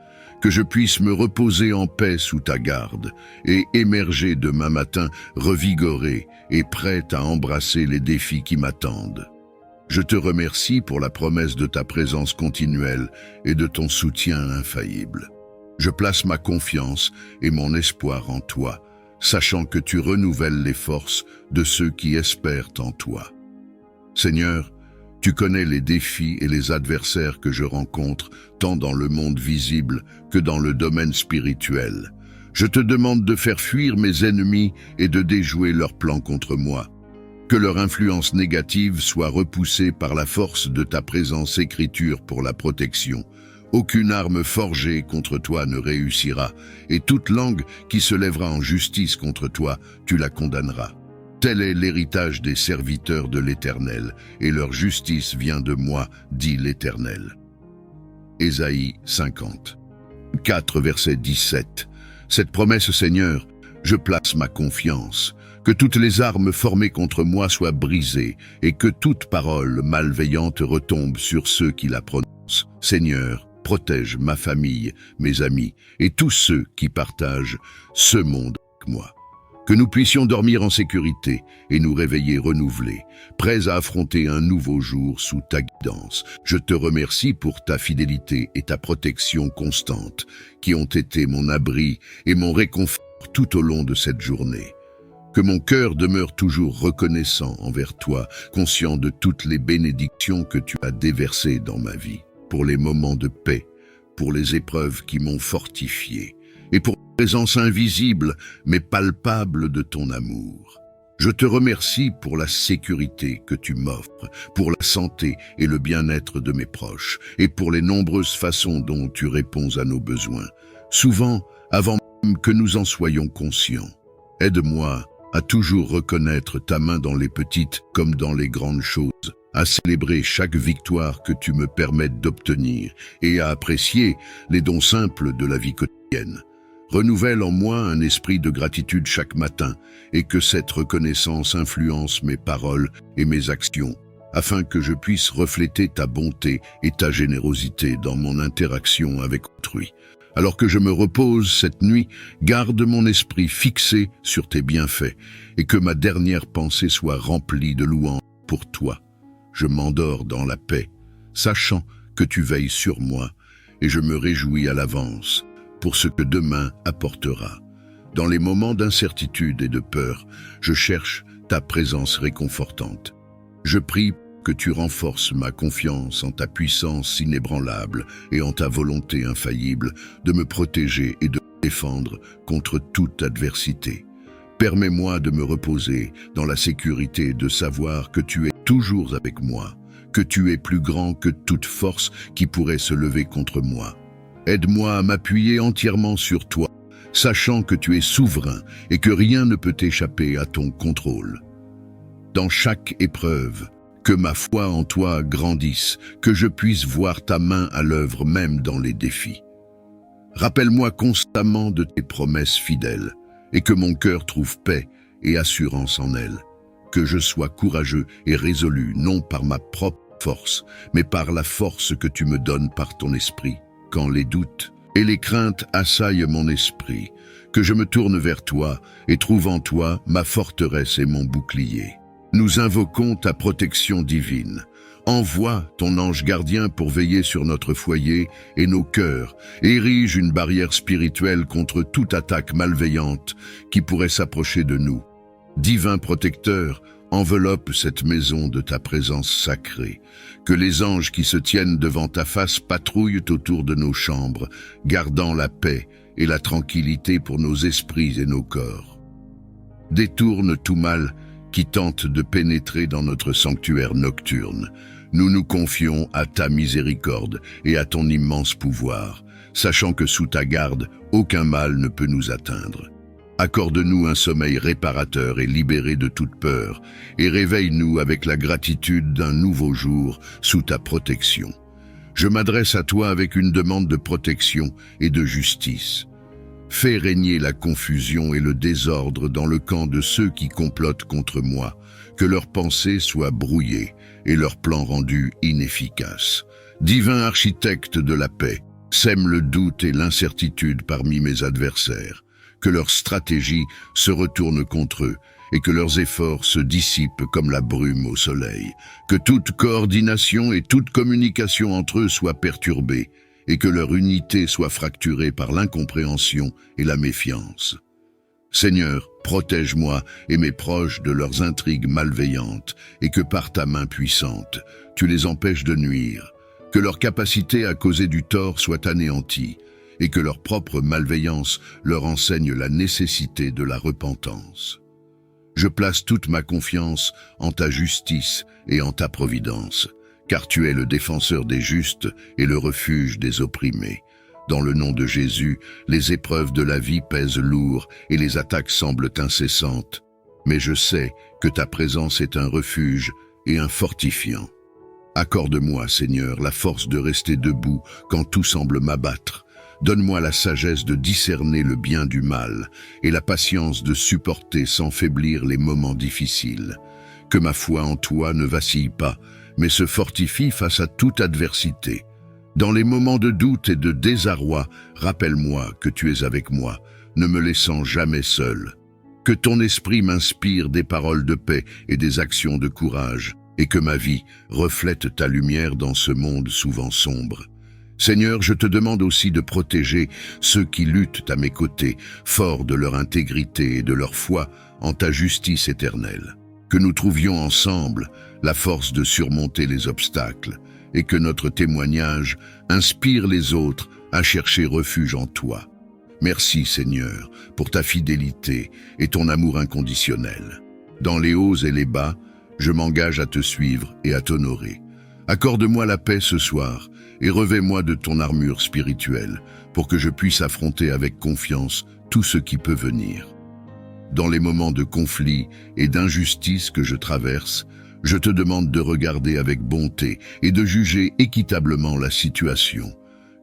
Que je puisse me reposer en paix sous ta garde et émerger demain matin revigoré et prêt à embrasser les défis qui m'attendent. Je te remercie pour la promesse de ta présence continuelle et de ton soutien infaillible. Je place ma confiance et mon espoir en toi, sachant que tu renouvelles les forces de ceux qui espèrent en toi. Seigneur, tu connais les défis et les adversaires que je rencontre, tant dans le monde visible que dans le domaine spirituel. Je te demande de faire fuir mes ennemis et de déjouer leurs plans contre moi. Que leur influence négative soit repoussée par la force de ta présence écriture pour la protection. Aucune arme forgée contre toi ne réussira, et toute langue qui se lèvera en justice contre toi, tu la condamneras. Tel est l'héritage des serviteurs de l'Éternel, et leur justice vient de moi, dit l'Éternel. Ésaïe 50. 4 verset 17. Cette promesse, Seigneur, je place ma confiance. Que toutes les armes formées contre moi soient brisées, et que toute parole malveillante retombe sur ceux qui la prononcent. Seigneur, protège ma famille, mes amis, et tous ceux qui partagent ce monde avec moi. Que nous puissions dormir en sécurité et nous réveiller renouvelés, prêts à affronter un nouveau jour sous ta guidance. Je te remercie pour ta fidélité et ta protection constante, qui ont été mon abri et mon réconfort tout au long de cette journée. Que mon cœur demeure toujours reconnaissant envers toi, conscient de toutes les bénédictions que tu as déversées dans ma vie, pour les moments de paix, pour les épreuves qui m'ont fortifié, et pour la présence invisible mais palpable de ton amour. Je te remercie pour la sécurité que tu m'offres, pour la santé et le bien-être de mes proches, et pour les nombreuses façons dont tu réponds à nos besoins, souvent avant même que nous en soyons conscients. Aide-moi à toujours reconnaître ta main dans les petites comme dans les grandes choses, à célébrer chaque victoire que tu me permettes d'obtenir et à apprécier les dons simples de la vie quotidienne. Renouvelle en moi un esprit de gratitude chaque matin et que cette reconnaissance influence mes paroles et mes actions, afin que je puisse refléter ta bonté et ta générosité dans mon interaction avec autrui. Alors que je me repose cette nuit, garde mon esprit fixé sur tes bienfaits et que ma dernière pensée soit remplie de louanges pour toi. Je m'endors dans la paix, sachant que tu veilles sur moi et je me réjouis à l'avance pour ce que demain apportera. Dans les moments d'incertitude et de peur, je cherche ta présence réconfortante. Je prie que tu renforces ma confiance en ta puissance inébranlable et en ta volonté infaillible de me protéger et de me défendre contre toute adversité. Permets-moi de me reposer dans la sécurité de savoir que tu es toujours avec moi, que tu es plus grand que toute force qui pourrait se lever contre moi. Aide-moi à m'appuyer entièrement sur toi, sachant que tu es souverain et que rien ne peut échapper à ton contrôle. Dans chaque épreuve, que ma foi en toi grandisse, que je puisse voir ta main à l'œuvre même dans les défis. Rappelle-moi constamment de tes promesses fidèles et que mon cœur trouve paix et assurance en elles. Que je sois courageux et résolu, non par ma propre force, mais par la force que tu me donnes par ton esprit. Quand les doutes et les craintes assaillent mon esprit, que je me tourne vers toi et trouve en toi ma forteresse et mon bouclier. Nous invoquons ta protection divine. Envoie ton ange gardien pour veiller sur notre foyer et nos cœurs. Érige une barrière spirituelle contre toute attaque malveillante qui pourrait s'approcher de nous. Divin protecteur, enveloppe cette maison de ta présence sacrée. Que les anges qui se tiennent devant ta face patrouillent autour de nos chambres, gardant la paix et la tranquillité pour nos esprits et nos corps. Détourne tout mal qui tente de pénétrer dans notre sanctuaire nocturne. Nous nous confions à ta miséricorde et à ton immense pouvoir, sachant que sous ta garde, aucun mal ne peut nous atteindre. Accorde-nous un sommeil réparateur et libéré de toute peur, et réveille-nous avec la gratitude d'un nouveau jour sous ta protection. Je m'adresse à toi avec une demande de protection et de justice. Fais régner la confusion et le désordre dans le camp de ceux qui complotent contre moi, que leurs pensées soient brouillées et leurs plans rendus inefficaces. Divin architecte de la paix, sème le doute et l'incertitude parmi mes adversaires, que leurs stratégies se retournent contre eux et que leurs efforts se dissipent comme la brume au soleil, que toute coordination et toute communication entre eux soient perturbées et que leur unité soit fracturée par l'incompréhension et la méfiance. Seigneur, protège-moi et mes proches de leurs intrigues malveillantes, et que par ta main puissante, tu les empêches de nuire, que leur capacité à causer du tort soit anéantie, et que leur propre malveillance leur enseigne la nécessité de la repentance. Je place toute ma confiance en ta justice et en ta providence, car tu es le défenseur des justes et le refuge des opprimés. Dans le nom de Jésus, les épreuves de la vie pèsent lourd et les attaques semblent incessantes. Mais je sais que ta présence est un refuge et un fortifiant. Accorde-moi, Seigneur, la force de rester debout quand tout semble m'abattre. Donne-moi la sagesse de discerner le bien du mal et la patience de supporter sans faiblir les moments difficiles. Que ma foi en toi ne vacille pas, mais se fortifie face à toute adversité. Dans les moments de doute et de désarroi, rappelle-moi que tu es avec moi, ne me laissant jamais seul. Que ton esprit m'inspire des paroles de paix et des actions de courage, et que ma vie reflète ta lumière dans ce monde souvent sombre. Seigneur, je te demande aussi de protéger ceux qui luttent à mes côtés, forts de leur intégrité et de leur foi en ta justice éternelle. Que nous trouvions ensemble la force de surmonter les obstacles, et que notre témoignage inspire les autres à chercher refuge en toi. Merci Seigneur pour ta fidélité et ton amour inconditionnel. Dans les hauts et les bas, je m'engage à te suivre et à t'honorer. Accorde-moi la paix ce soir et revêt-moi de ton armure spirituelle pour que je puisse affronter avec confiance tout ce qui peut venir. Dans les moments de conflit et d'injustice que je traverse, je te demande de regarder avec bonté et de juger équitablement la situation.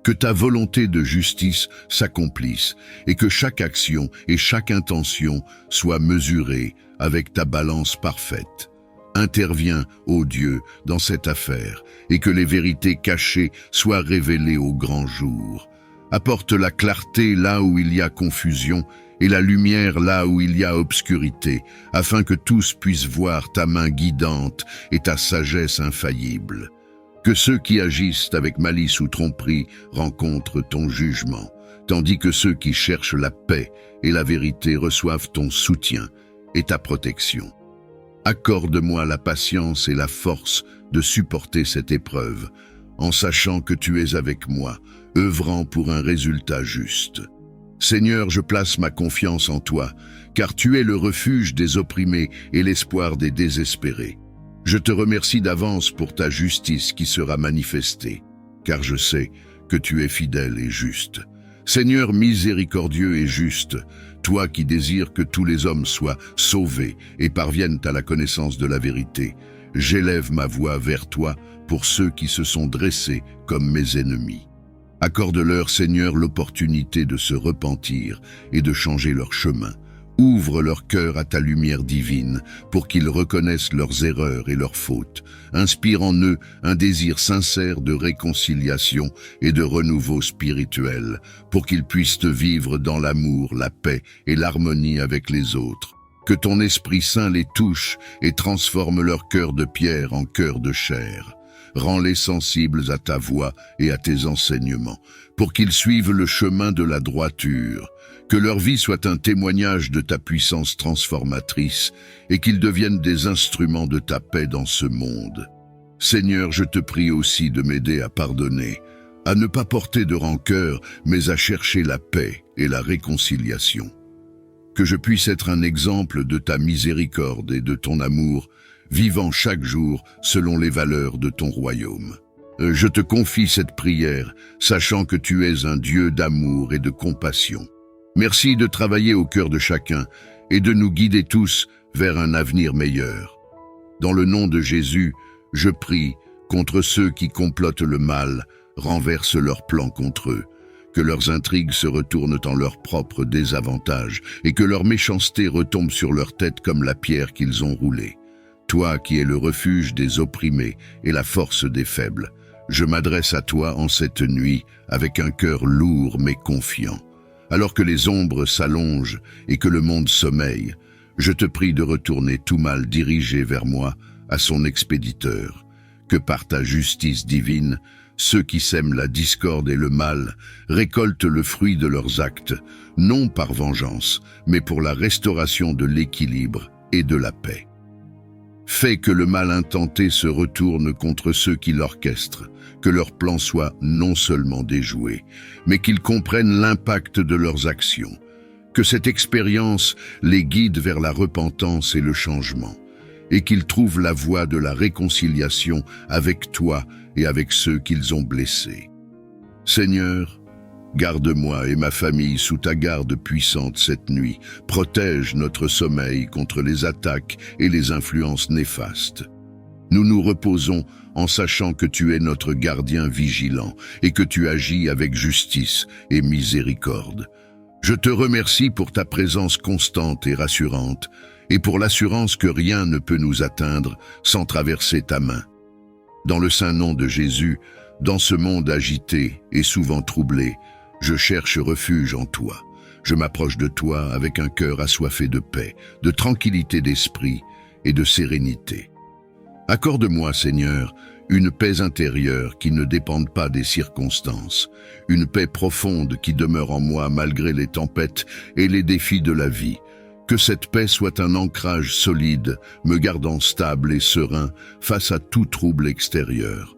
Que ta volonté de justice s'accomplisse et que chaque action et chaque intention soient mesurées avec ta balance parfaite. Interviens, ô Dieu, dans cette affaire et que les vérités cachées soient révélées au grand jour. Apporte la clarté là où il y a confusion et la lumière là où il y a obscurité, afin que tous puissent voir ta main guidante et ta sagesse infaillible. Que ceux qui agissent avec malice ou tromperie rencontrent ton jugement, tandis que ceux qui cherchent la paix et la vérité reçoivent ton soutien et ta protection. Accorde-moi la patience et la force de supporter cette épreuve, en sachant que tu es avec moi, œuvrant pour un résultat juste. Seigneur, je place ma confiance en toi, car tu es le refuge des opprimés et l'espoir des désespérés. Je te remercie d'avance pour ta justice qui sera manifestée, car je sais que tu es fidèle et juste. Seigneur miséricordieux et juste, toi qui désires que tous les hommes soient sauvés et parviennent à la connaissance de la vérité, j'élève ma voix vers toi pour ceux qui se sont dressés comme mes ennemis. Accorde-leur, Seigneur, l'opportunité de se repentir et de changer leur chemin. Ouvre leur cœur à ta lumière divine pour qu'ils reconnaissent leurs erreurs et leurs fautes. Inspire en eux un désir sincère de réconciliation et de renouveau spirituel pour qu'ils puissent vivre dans l'amour, la paix et l'harmonie avec les autres. Que ton Esprit Saint les touche et transforme leur cœur de pierre en cœur de chair. Rends-les sensibles à ta voix et à tes enseignements, pour qu'ils suivent le chemin de la droiture. Que leur vie soit un témoignage de ta puissance transformatrice et qu'ils deviennent des instruments de ta paix dans ce monde. Seigneur, je te prie aussi de m'aider à pardonner, à ne pas porter de rancœur, mais à chercher la paix et la réconciliation. Que je puisse être un exemple de ta miséricorde et de ton amour, vivant chaque jour selon les valeurs de ton royaume. Je te confie cette prière, sachant que tu es un Dieu d'amour et de compassion. Merci de travailler au cœur de chacun et de nous guider tous vers un avenir meilleur. Dans le nom de Jésus, je prie contre ceux qui complotent le mal, renversent leurs plans contre eux, que leurs intrigues se retournent en leur propre désavantage et que leur méchanceté retombe sur leur tête comme la pierre qu'ils ont roulée. Toi qui es le refuge des opprimés et la force des faibles, je m'adresse à toi en cette nuit avec un cœur lourd mais confiant. Alors que les ombres s'allongent et que le monde sommeille, je te prie de retourner tout mal dirigé vers moi à son expéditeur. Que par ta justice divine, Ceux qui sèment la discorde et le mal récoltent le fruit de leurs actes, non par vengeance, mais pour la restauration de l'équilibre et de la paix. Fais que le mal intenté se retourne contre ceux qui l'orchestrent, que leur plan soit non seulement déjoué, mais qu'ils comprennent l'impact de leurs actions, que cette expérience les guide vers la repentance et le changement, et qu'ils trouvent la voie de la réconciliation avec toi et avec ceux qu'ils ont blessés. Seigneur, garde-moi et ma famille sous ta garde puissante cette nuit. Protège notre sommeil contre les attaques et les influences néfastes. Nous nous reposons en sachant que tu es notre gardien vigilant et que tu agis avec justice et miséricorde. Je te remercie pour ta présence constante et rassurante et pour l'assurance que rien ne peut nous atteindre sans traverser ta main. Dans le saint nom de Jésus, dans ce monde agité et souvent troublé, je cherche refuge en toi. Je m'approche de toi avec un cœur assoiffé de paix, de tranquillité d'esprit et de sérénité. Accorde-moi, Seigneur, une paix intérieure qui ne dépende pas des circonstances, une paix profonde qui demeure en moi malgré les tempêtes et les défis de la vie. Que cette paix soit un ancrage solide, me gardant stable et serein face à tout trouble extérieur.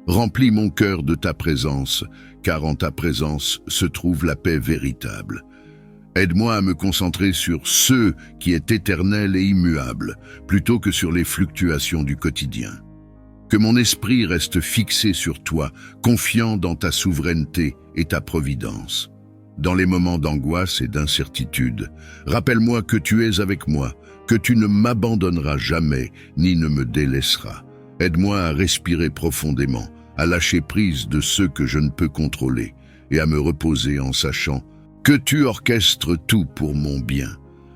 Remplis mon cœur de ta présence, car en ta présence se trouve la paix véritable. Aide-moi à me concentrer sur ce qui est éternel et immuable, plutôt que sur les fluctuations du quotidien. Que mon esprit reste fixé sur toi, confiant dans ta souveraineté et ta providence. Dans les moments d'angoisse et d'incertitude, rappelle-moi que tu es avec moi, que tu ne m'abandonneras jamais, ni ne me délaisseras. Aide-moi à respirer profondément, à lâcher prise de ceux que je ne peux contrôler, et à me reposer en sachant que tu orchestres tout pour mon bien.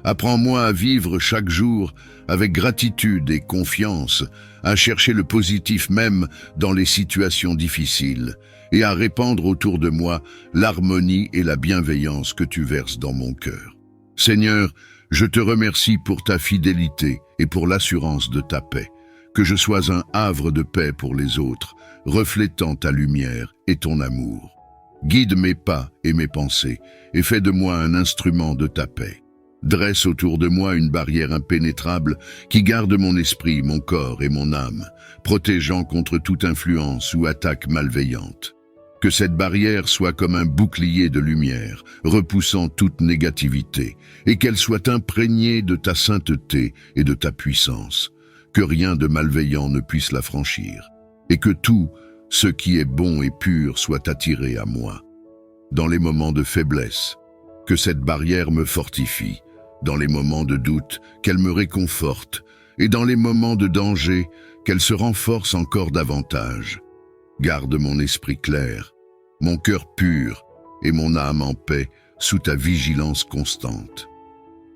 Apprends-moi à vivre chaque jour avec gratitude et confiance, à chercher le positif même dans les situations difficiles, et à répandre autour de moi l'harmonie et la bienveillance que tu verses dans mon cœur. Seigneur, je te remercie pour ta fidélité et pour l'assurance de ta paix, que je sois un havre de paix pour les autres, reflétant ta lumière et ton amour. Guide mes pas et mes pensées, et fais de moi un instrument de ta paix. Dresse autour de moi une barrière impénétrable qui garde mon esprit, mon corps et mon âme, protégeant contre toute influence ou attaque malveillante. Que cette barrière soit comme un bouclier de lumière, repoussant toute négativité, et qu'elle soit imprégnée de ta sainteté et de ta puissance. Que rien de malveillant ne puisse la franchir, et que tout ce qui est bon et pur soit attiré à moi. Dans les moments de faiblesse, que cette barrière me fortifie, dans les moments de doute, qu'elle me réconforte, et dans les moments de danger, qu'elle se renforce encore davantage. Garde mon esprit clair, mon cœur pur et mon âme en paix sous ta vigilance constante.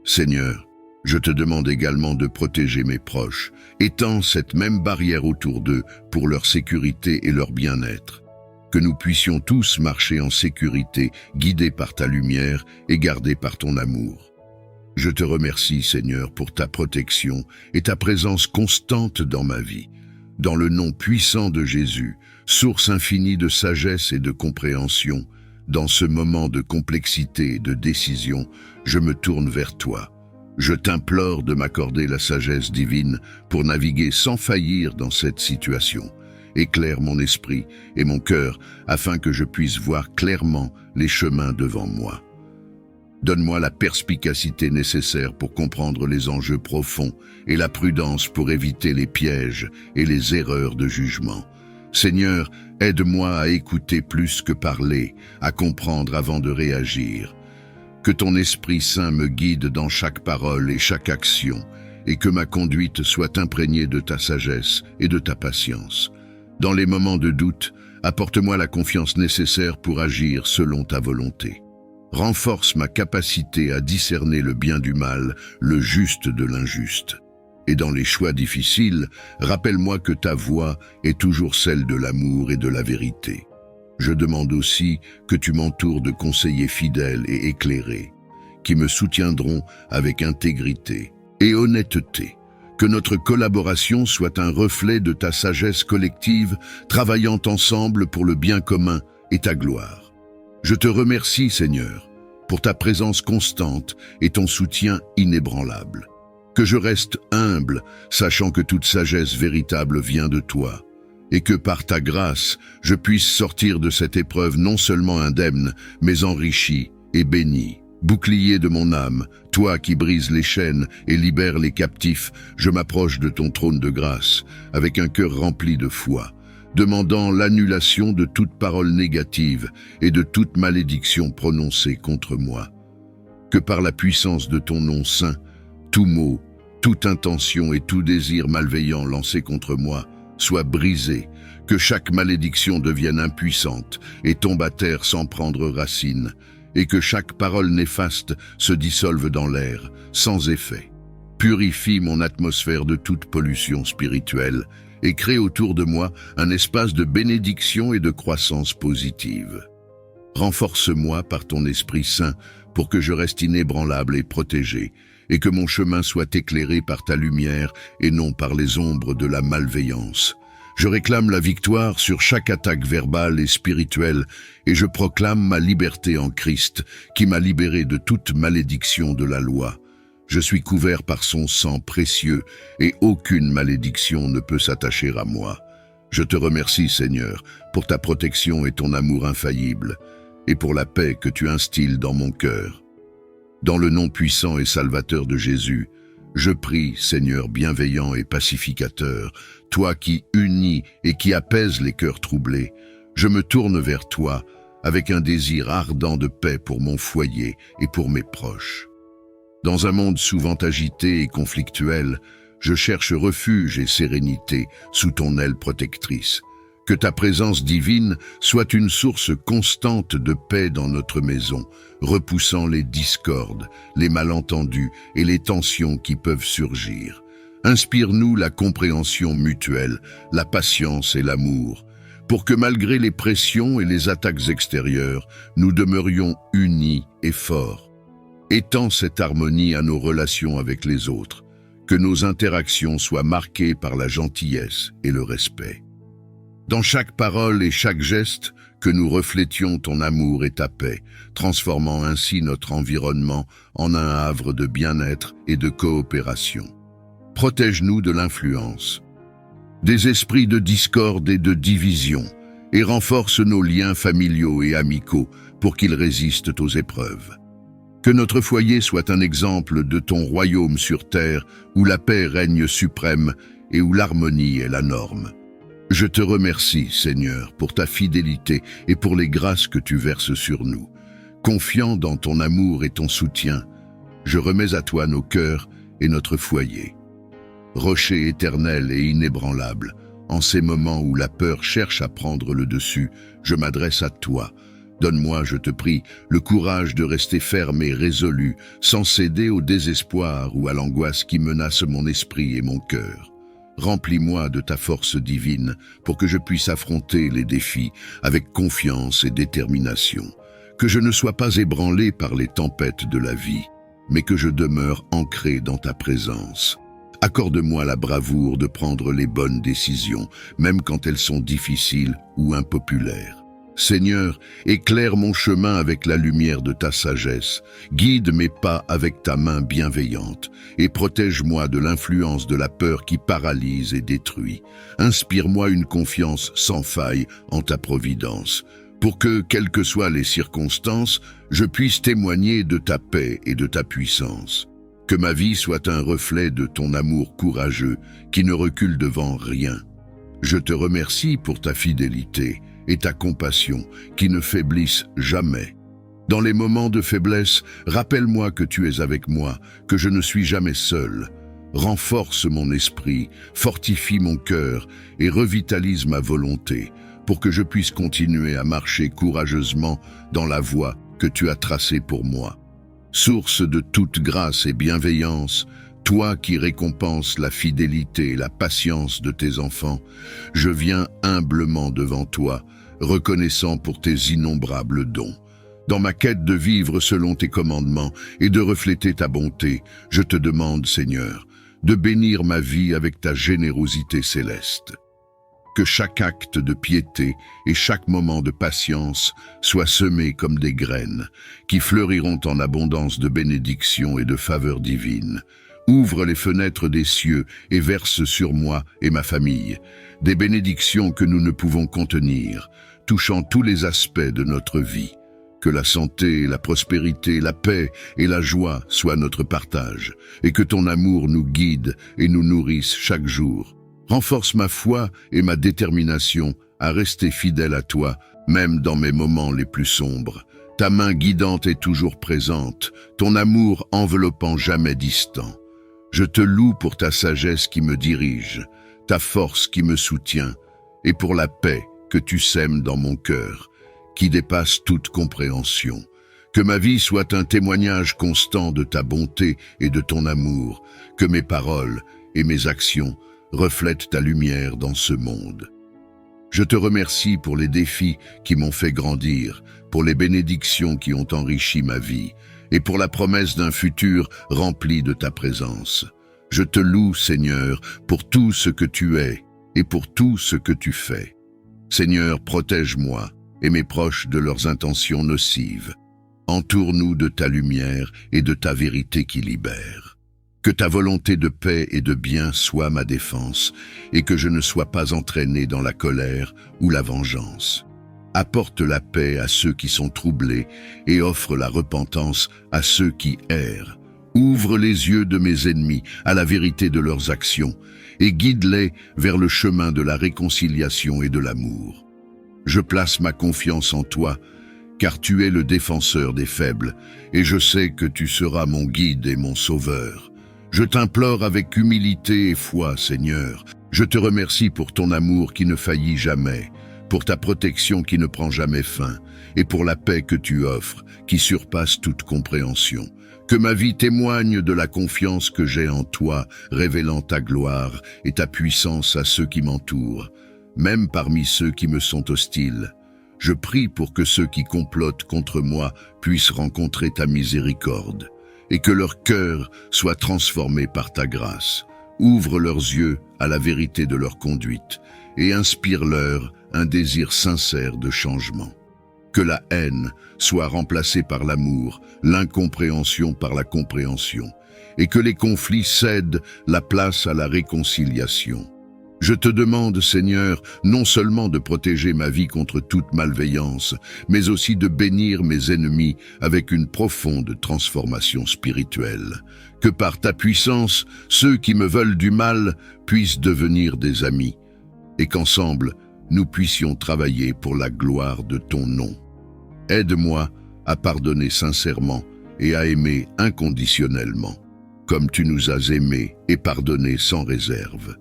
Seigneur, je te demande également de protéger mes proches. Étends cette même barrière autour d'eux pour leur sécurité et leur bien-être. Que nous puissions tous marcher en sécurité, guidés par ta lumière et gardés par ton amour. Je te remercie, Seigneur, pour ta protection et ta présence constante dans ma vie. Dans le nom puissant de Jésus, source infinie de sagesse et de compréhension, dans ce moment de complexité et de décision, je me tourne vers toi. Je t'implore de m'accorder la sagesse divine pour naviguer sans faillir dans cette situation. Éclaire mon esprit et mon cœur afin que je puisse voir clairement les chemins devant moi. Donne-moi la perspicacité nécessaire pour comprendre les enjeux profonds et la prudence pour éviter les pièges et les erreurs de jugement. Seigneur, aide-moi à écouter plus que parler, à comprendre avant de réagir. Que ton Esprit Saint me guide dans chaque parole et chaque action, et que ma conduite soit imprégnée de ta sagesse et de ta patience. Dans les moments de doute, apporte-moi la confiance nécessaire pour agir selon ta volonté. Renforce ma capacité à discerner le bien du mal, le juste de l'injuste. Et dans les choix difficiles, rappelle-moi que ta voie est toujours celle de l'amour et de la vérité. Je demande aussi que tu m'entoures de conseillers fidèles et éclairés, qui me soutiendront avec intégrité et honnêteté, Que notre collaboration soit un reflet de ta sagesse collective, travaillant ensemble pour le bien commun et ta gloire. Je te remercie, Seigneur, pour ta présence constante et ton soutien inébranlable. Que je reste humble, sachant que toute sagesse véritable vient de toi, et que par ta grâce, je puisse sortir de cette épreuve non seulement indemne, mais enrichi et béni. Bouclier de mon âme, toi qui brises les chaînes et libères les captifs, je m'approche de ton trône de grâce, avec un cœur rempli de foi, demandant l'annulation de toute parole négative et de toute malédiction prononcée contre moi. Que par la puissance de ton nom saint, tout mot, toute intention et tout désir malveillant lancé contre moi soit brisé, que chaque malédiction devienne impuissante et tombe à terre sans prendre racine, et que chaque parole néfaste se dissolve dans l'air, sans effet. Purifie mon atmosphère de toute pollution spirituelle et crée autour de moi un espace de bénédiction et de croissance positive. Renforce-moi par ton Esprit Saint pour que je reste inébranlable et protégé, et que mon chemin soit éclairé par ta lumière et non par les ombres de la malveillance. Je réclame la victoire sur chaque attaque verbale et spirituelle, et je proclame ma liberté en Christ, qui m'a libéré de toute malédiction de la loi. Je suis couvert par son sang précieux, et aucune malédiction ne peut s'attacher à moi. Je te remercie, Seigneur, pour ta protection et ton amour infaillible, et pour la paix que tu instilles dans mon cœur. Dans le nom puissant et salvateur de Jésus, je prie, Seigneur bienveillant et pacificateur, toi qui unis et qui apaises les cœurs troublés, je me tourne vers toi avec un désir ardent de paix pour mon foyer et pour mes proches. Dans un monde souvent agité et conflictuel, je cherche refuge et sérénité sous ton aile protectrice. Que ta présence divine soit une source constante de paix dans notre maison, repoussant les discordes, les malentendus et les tensions qui peuvent surgir. Inspire-nous la compréhension mutuelle, la patience et l'amour, pour que malgré les pressions et les attaques extérieures, nous demeurions unis et forts. Étends cette harmonie à nos relations avec les autres, que nos interactions soient marquées par la gentillesse et le respect. Dans chaque parole et chaque geste, que nous reflétions ton amour et ta paix, transformant ainsi notre environnement en un havre de bien-être et de coopération. Protège-nous de l'influence des esprits de discorde et de division, et renforce nos liens familiaux et amicaux pour qu'ils résistent aux épreuves. Que notre foyer soit un exemple de ton royaume sur terre, où la paix règne suprême et où l'harmonie est la norme. Je te remercie, Seigneur, pour ta fidélité et pour les grâces que tu verses sur nous. Confiant dans ton amour et ton soutien, je remets à toi nos cœurs et notre foyer. Rocher éternel et inébranlable, en ces moments où la peur cherche à prendre le dessus, je m'adresse à toi. Donne-moi, je te prie, le courage de rester ferme et résolu, sans céder au désespoir ou à l'angoisse qui menace mon esprit et mon cœur. Remplis-moi de ta force divine pour que je puisse affronter les défis avec confiance et détermination. Que je ne sois pas ébranlé par les tempêtes de la vie, mais que je demeure ancré dans ta présence. Accorde-moi la bravoure de prendre les bonnes décisions, même quand elles sont difficiles ou impopulaires. Seigneur, éclaire mon chemin avec la lumière de ta sagesse, guide mes pas avec ta main bienveillante et protège-moi de l'influence de la peur qui paralyse et détruit. Inspire-moi une confiance sans faille en ta providence, pour que, quelles que soient les circonstances, je puisse témoigner de ta paix et de ta puissance. Que ma vie soit un reflet de ton amour courageux qui ne recule devant rien. Je te remercie pour ta fidélité et ta compassion qui ne faiblissent jamais. Dans les moments de faiblesse, rappelle-moi que tu es avec moi, que je ne suis jamais seul. Renforce mon esprit, fortifie mon cœur et revitalise ma volonté pour que je puisse continuer à marcher courageusement dans la voie que tu as tracée pour moi. Source de toute grâce et bienveillance, toi qui récompenses la fidélité et la patience de tes enfants, je viens humblement devant toi, reconnaissant pour tes innombrables dons. Dans ma quête de vivre selon tes commandements et de refléter ta bonté, je te demande, Seigneur, de bénir ma vie avec ta générosité céleste. Que chaque acte de piété et chaque moment de patience soient semés comme des graines, qui fleuriront en abondance de bénédictions et de faveurs divines. Ouvre les fenêtres des cieux et verse sur moi et ma famille des bénédictions que nous ne pouvons contenir, touchant tous les aspects de notre vie. Que la santé, la prospérité, la paix et la joie soient notre partage, et que ton amour nous guide et nous nourrisse chaque jour. Renforce ma foi et ma détermination à rester fidèle à toi, même dans mes moments les plus sombres. Ta main guidante est toujours présente, ton amour enveloppant jamais distant. Je te loue pour ta sagesse qui me dirige, ta force qui me soutient, et pour la paix que tu sèmes dans mon cœur, qui dépasse toute compréhension. Que ma vie soit un témoignage constant de ta bonté et de ton amour, que mes paroles et mes actions reflètent ta lumière dans ce monde. Je te remercie pour les défis qui m'ont fait grandir, pour les bénédictions qui ont enrichi ma vie, et pour la promesse d'un futur rempli de ta présence. Je te loue, Seigneur, pour tout ce que tu es et pour tout ce que tu fais. Seigneur, protège-moi et mes proches de leurs intentions nocives. Entoure-nous de ta lumière et de ta vérité qui libère. Que ta volonté de paix et de bien soit ma défense, et que je ne sois pas entraîné dans la colère ou la vengeance. Apporte la paix à ceux qui sont troublés et offre la repentance à ceux qui errent. Ouvre les yeux de mes ennemis à la vérité de leurs actions et guide-les vers le chemin de la réconciliation et de l'amour. Je place ma confiance en toi, car tu es le défenseur des faibles, et je sais que tu seras mon guide et mon sauveur. Je t'implore avec humilité et foi, Seigneur. Je te remercie pour ton amour qui ne faillit jamais, pour ta protection qui ne prend jamais fin, et pour la paix que tu offres, qui surpasse toute compréhension. Que ma vie témoigne de la confiance que j'ai en toi, révélant ta gloire et ta puissance à ceux qui m'entourent, même parmi ceux qui me sont hostiles. Je prie pour que ceux qui complotent contre moi puissent rencontrer ta miséricorde, et que leur cœur soit transformé par ta grâce. Ouvre leurs yeux à la vérité de leur conduite, et inspire-leur un désir sincère de changement. Que la haine soit remplacée par l'amour, l'incompréhension par la compréhension, et que les conflits cèdent la place à la réconciliation. Je te demande, Seigneur, non seulement de protéger ma vie contre toute malveillance, mais aussi de bénir mes ennemis avec une profonde transformation spirituelle. Que par ta puissance, ceux qui me veulent du mal puissent devenir des amis, et qu'ensemble, nous puissions travailler pour la gloire de ton nom. Aide-moi à pardonner sincèrement et à aimer inconditionnellement, comme tu nous as aimés et pardonnés sans réserve.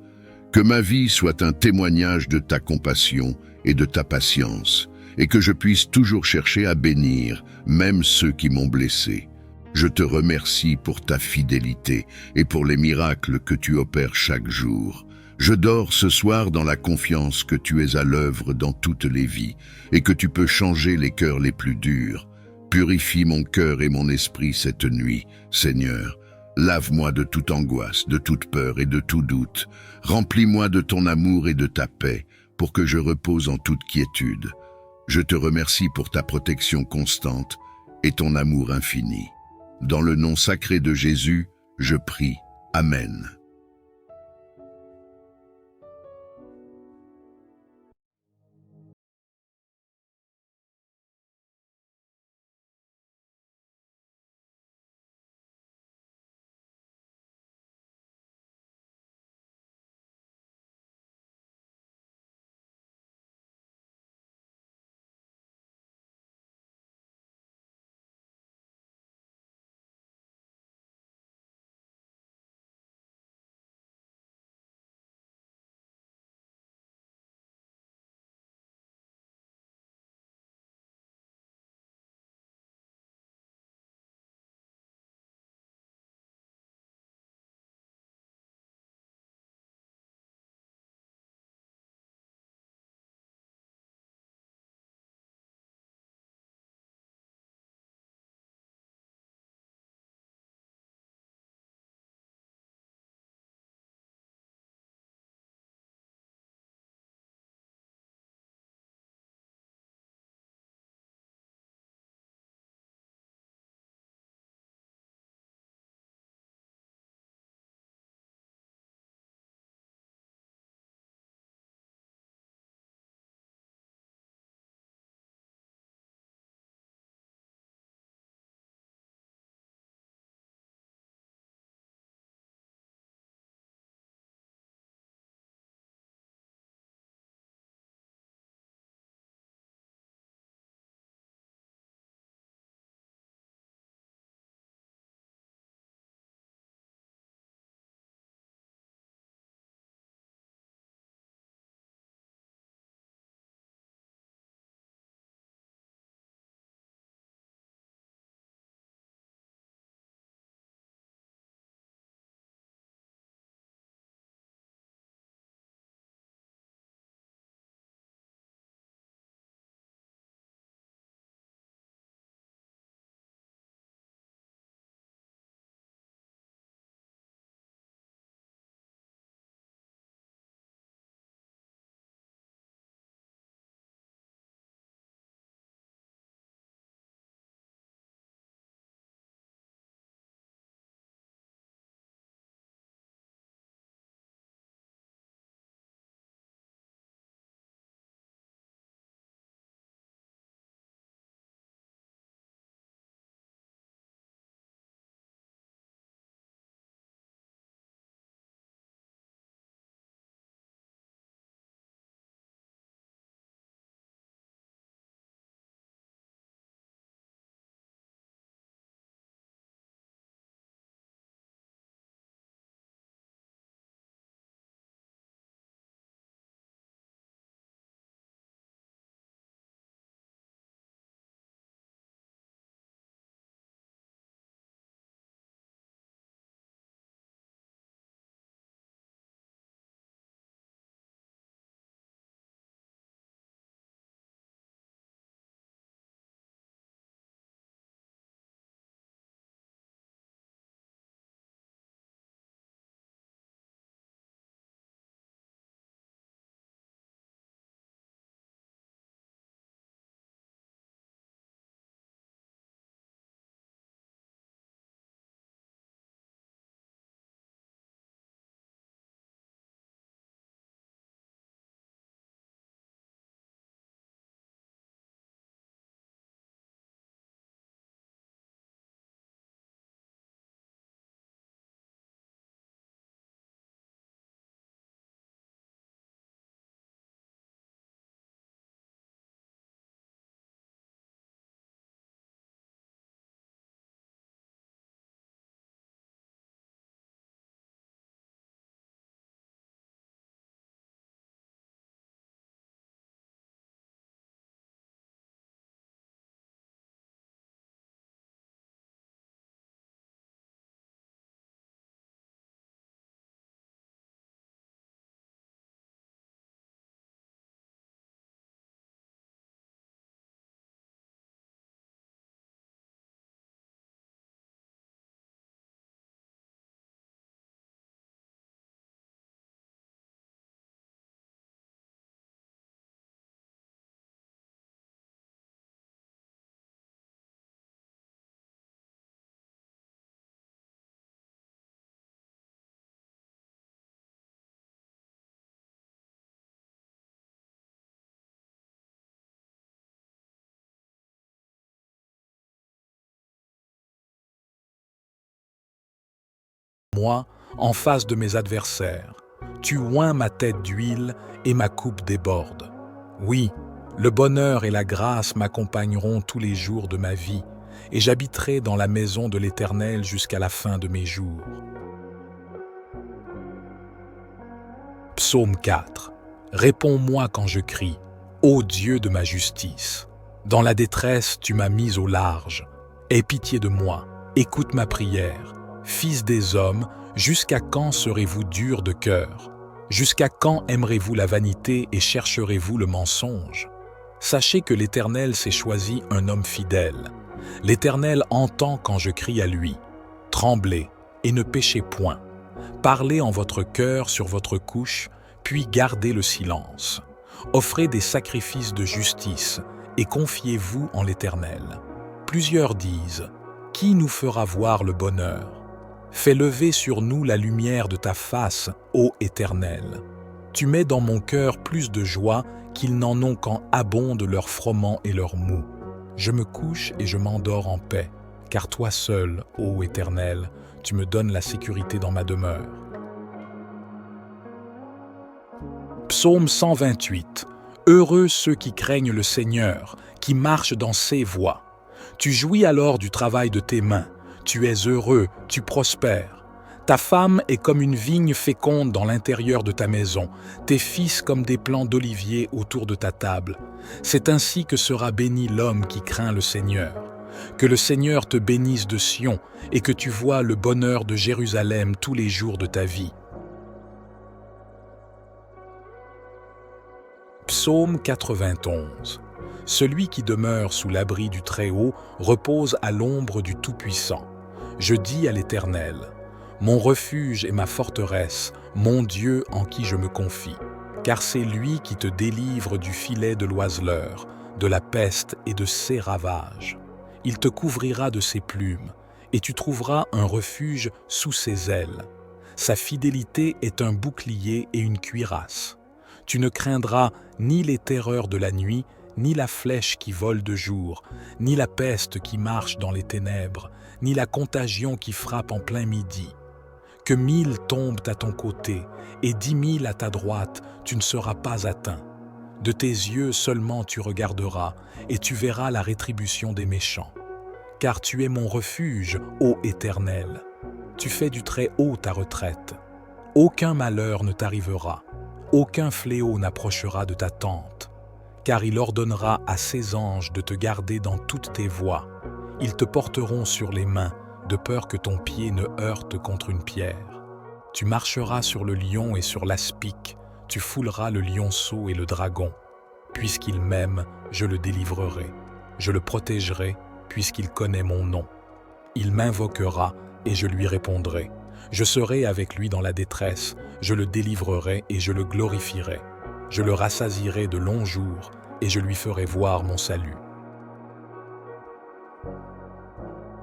Que ma vie soit un témoignage de ta compassion et de ta patience, et que je puisse toujours chercher à bénir, même ceux qui m'ont blessé. Je te remercie pour ta fidélité et pour les miracles que tu opères chaque jour. Je dors ce soir dans la confiance que tu es à l'œuvre dans toutes les vies et que tu peux changer les cœurs les plus durs. Purifie mon cœur et mon esprit cette nuit, Seigneur. Lave-moi de toute angoisse, de toute peur et de tout doute. Remplis-moi de ton amour et de ta paix pour que je repose en toute quiétude. Je te remercie pour ta protection constante et ton amour infini. Dans le nom sacré de Jésus, je prie. Amen. Moi, en face de mes adversaires. Tu oins ma tête d'huile et ma coupe déborde. Oui, le bonheur et la grâce m'accompagneront tous les jours de ma vie, et j'habiterai dans la maison de l'Éternel jusqu'à la fin de mes jours. Psaume 4. Réponds-moi quand je crie, ô Dieu de ma justice. Dans la détresse, tu m'as mis au large. Aie pitié de moi, écoute ma prière. Fils des hommes, jusqu'à quand serez-vous durs de cœur? Jusqu'à quand aimerez-vous la vanité et chercherez-vous le mensonge? Sachez que l'Éternel s'est choisi un homme fidèle. L'Éternel entend quand je crie à lui. Tremblez et ne péchez point. Parlez en votre cœur sur votre couche, puis gardez le silence. Offrez des sacrifices de justice et confiez-vous en l'Éternel. Plusieurs disent, « Qui nous fera voir le bonheur ?» Fais lever sur nous la lumière de ta face, ô Éternel. Tu mets dans mon cœur plus de joie qu'ils n'en ont quand abondent leurs froment et leurs mou. Je me couche et je m'endors en paix, car toi seul, ô Éternel, tu me donnes la sécurité dans ma demeure. Psaume 128. Heureux ceux qui craignent le Seigneur, qui marchent dans ses voies. Tu jouis alors du travail de tes mains. Tu es heureux, tu prospères. Ta femme est comme une vigne féconde dans l'intérieur de ta maison, tes fils comme des plants d'olivier autour de ta table. C'est ainsi que sera béni l'homme qui craint le Seigneur. Que le Seigneur te bénisse de Sion et que tu vois le bonheur de Jérusalem tous les jours de ta vie. Psaume 91. Celui qui demeure sous l'abri du Très-Haut repose à l'ombre du Tout-Puissant. Je dis à l'Éternel, mon refuge et ma forteresse, mon Dieu en qui je me confie. Car c'est lui qui te délivre du filet de l'oiseleur, de la peste et de ses ravages. Il te couvrira de ses plumes, et tu trouveras un refuge sous ses ailes. Sa fidélité est un bouclier et une cuirasse. Tu ne craindras ni les terreurs de la nuit, ni la flèche qui vole de jour, ni la peste qui marche dans les ténèbres, ni la contagion qui frappe en plein midi. Que 1000 tombent à ton côté et 10 000 à ta droite, tu ne seras pas atteint. De tes yeux seulement tu regarderas et tu verras la rétribution des méchants. Car tu es mon refuge, ô Éternel. Tu fais du Très-Haut ta retraite. Aucun malheur ne t'arrivera, aucun fléau n'approchera de ta tente. Car il ordonnera à ses anges de te garder dans toutes tes voies. Ils te porteront sur les mains, de peur que ton pied ne heurte contre une pierre. Tu marcheras sur le lion et sur l'aspic, tu fouleras le lionceau et le dragon. Puisqu'il m'aime, je le délivrerai. Je le protégerai, puisqu'il connaît mon nom. Il m'invoquera et je lui répondrai. Je serai avec lui dans la détresse, je le délivrerai et je le glorifierai. Je le rassasierai de longs jours et je lui ferai voir mon salut.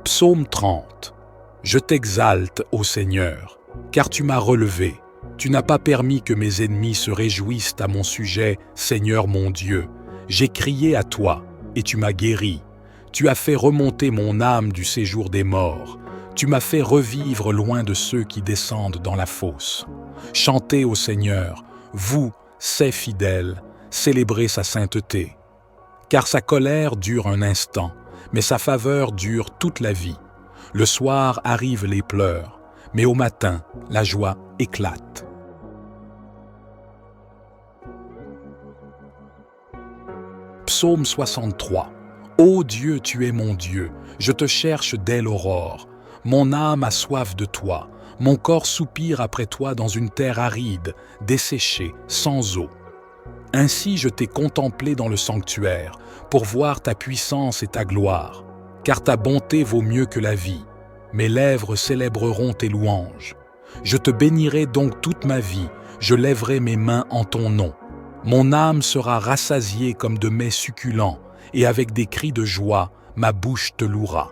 Psaume 30. Je t'exalte, ô Seigneur, car tu m'as relevé. Tu n'as pas permis que mes ennemis se réjouissent à mon sujet, Seigneur mon Dieu. J'ai crié à toi, et tu m'as guéri. Tu as fait remonter mon âme du séjour des morts. Tu m'as fait revivre loin de ceux qui descendent dans la fosse. Chantez au Seigneur, vous, ses fidèles, célébrez sa sainteté. Car sa colère dure un instant, mais sa faveur dure toute la vie. Le soir arrivent les pleurs, mais au matin, la joie éclate. Psaume 63. Ô Dieu, tu es mon Dieu, je te cherche dès l'aurore. Mon âme a soif de toi, mon corps soupire après toi dans une terre aride, desséchée, sans eau. Ainsi je t'ai contemplé dans le sanctuaire, pour voir ta puissance et ta gloire. Car ta bonté vaut mieux que la vie. Mes lèvres célébreront tes louanges. Je te bénirai donc toute ma vie, je lèverai mes mains en ton nom. Mon âme sera rassasiée comme de mets succulents, et avec des cris de joie, ma bouche te louera.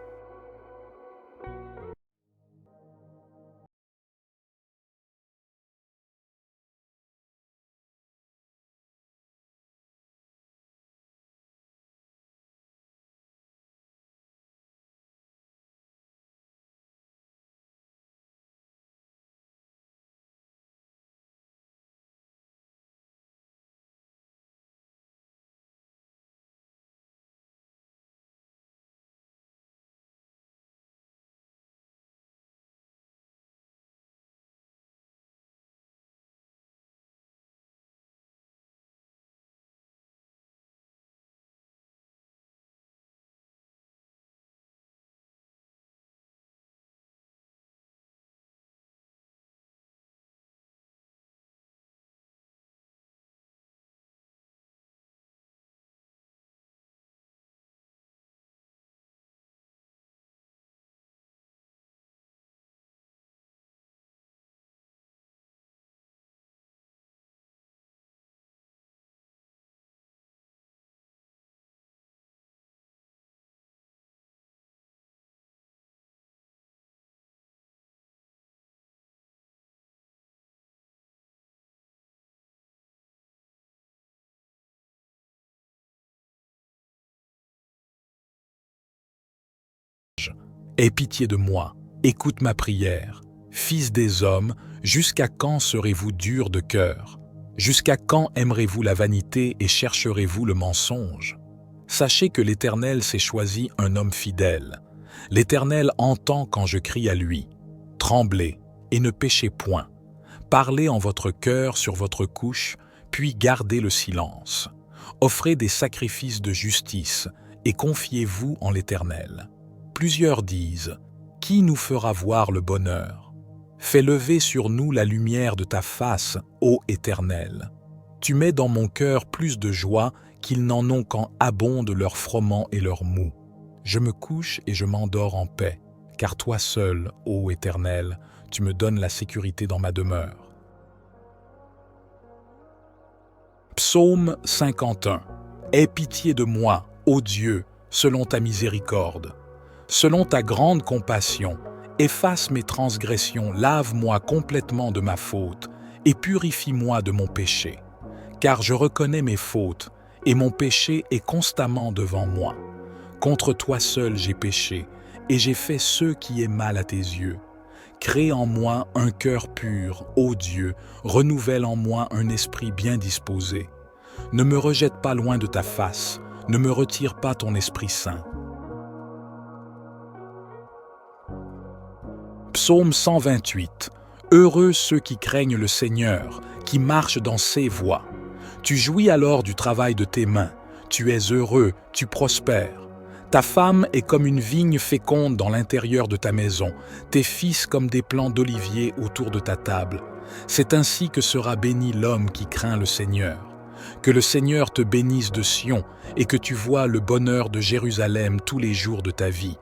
Aie pitié de moi, écoute ma prière. Fils des hommes, jusqu'à quand serez-vous durs de cœur? Jusqu'à quand aimerez-vous la vanité et chercherez-vous le mensonge? Sachez que l'Éternel s'est choisi un homme fidèle. L'Éternel entend quand je crie à lui. Tremblez et ne péchez point. Parlez en votre cœur sur votre couche, puis gardez le silence. Offrez des sacrifices de justice et confiez-vous en l'Éternel. Plusieurs disent, « Qui nous fera voir le bonheur ?» Fais lever sur nous la lumière de ta face, ô Éternel. Tu mets dans mon cœur plus de joie qu'ils n'en ont quand abondent leurs froment et leurs mou. Je me couche et je m'endors en paix, car toi seul, ô Éternel, tu me donnes la sécurité dans ma demeure. Psaume 51. Aie pitié de moi, ô Dieu, selon ta miséricorde. Selon ta grande compassion, efface mes transgressions, lave-moi complètement de ma faute et purifie-moi de mon péché. Car je reconnais mes fautes et mon péché est constamment devant moi. Contre toi seul j'ai péché et j'ai fait ce qui est mal à tes yeux. Crée en moi un cœur pur, ô Dieu, renouvelle en moi un esprit bien disposé. Ne me rejette pas loin de ta face, ne me retire pas ton Esprit Saint. Psaume 128. Heureux ceux qui craignent le Seigneur, qui marchent dans ses voies. Tu jouis alors du travail de tes mains, tu es heureux, tu prospères. Ta femme est comme une vigne féconde dans l'intérieur de ta maison, tes fils comme des plants d'olivier autour de ta table. C'est ainsi que sera béni l'homme qui craint le Seigneur. Que le Seigneur te bénisse de Sion et que tu vois le bonheur de Jérusalem tous les jours de ta vie.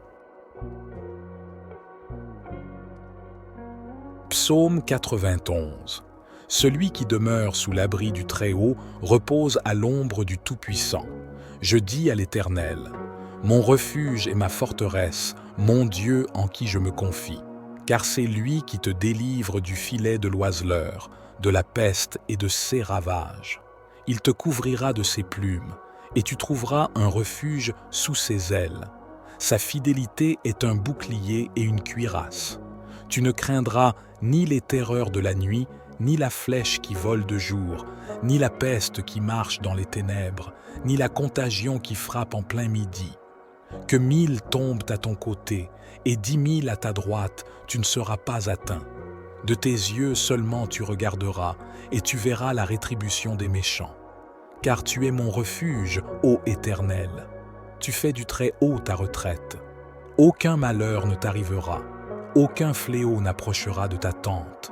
Psaume 91. Celui qui demeure sous l'abri du Très-Haut repose à l'ombre du Tout-Puissant. Je dis à l'Éternel, mon refuge et ma forteresse, mon Dieu en qui je me confie. Car c'est lui qui te délivre du filet de l'oiseleur, de la peste et de ses ravages. Il te couvrira de ses plumes, et tu trouveras un refuge sous ses ailes. Sa fidélité est un bouclier et une cuirasse. Tu ne craindras ni les terreurs de la nuit, ni la flèche qui vole de jour, ni la peste qui marche dans les ténèbres, ni la contagion qui frappe en plein midi. Que 1000 tombent à ton côté et 10 000 à ta droite, tu ne seras pas atteint. De tes yeux seulement tu regarderas et tu verras la rétribution des méchants. Car tu es mon refuge, ô Éternel. Tu fais du Très-Haut ta retraite. Aucun malheur ne t'arrivera, aucun fléau n'approchera de ta tente.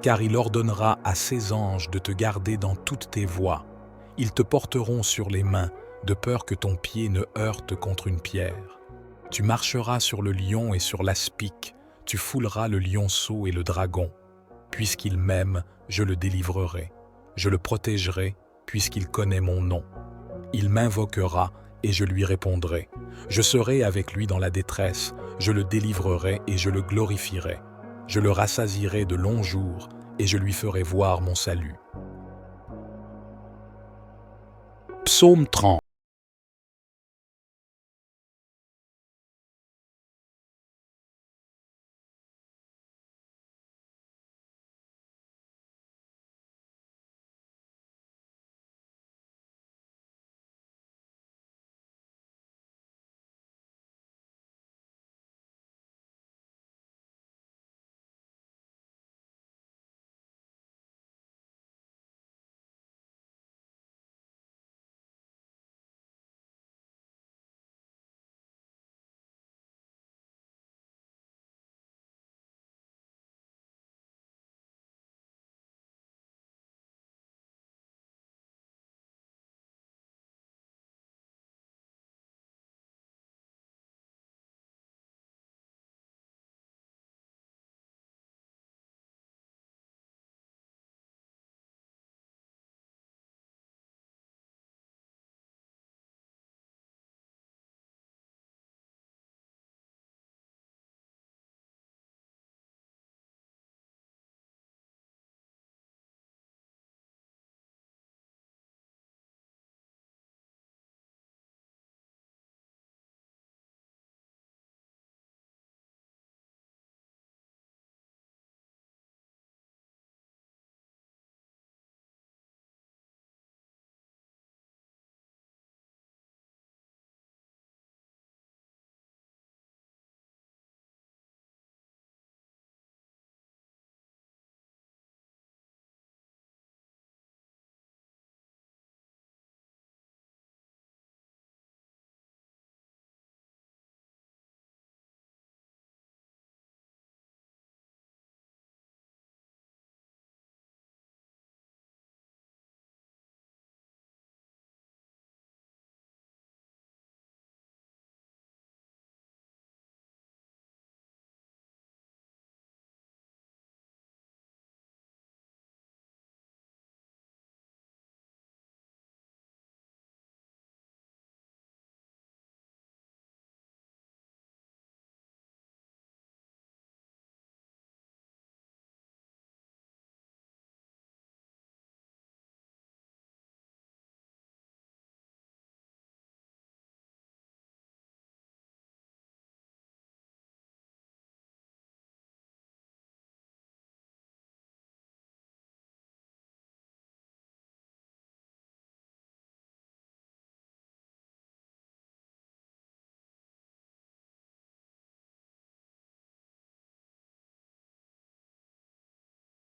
Car il ordonnera à ses anges de te garder dans toutes tes voies. Ils te porteront sur les mains, de peur que ton pied ne heurte contre une pierre. Tu marcheras sur le lion et sur l'aspic, tu fouleras le lionceau et le dragon. Puisqu'il m'aime, je le délivrerai. Je le protégerai, puisqu'il connaît mon nom. Il m'invoquera et je lui répondrai. Je serai avec lui dans la détresse, je le délivrerai et je le glorifierai. Je le rassasierai de longs jours et je lui ferai voir mon salut. Psaume 30.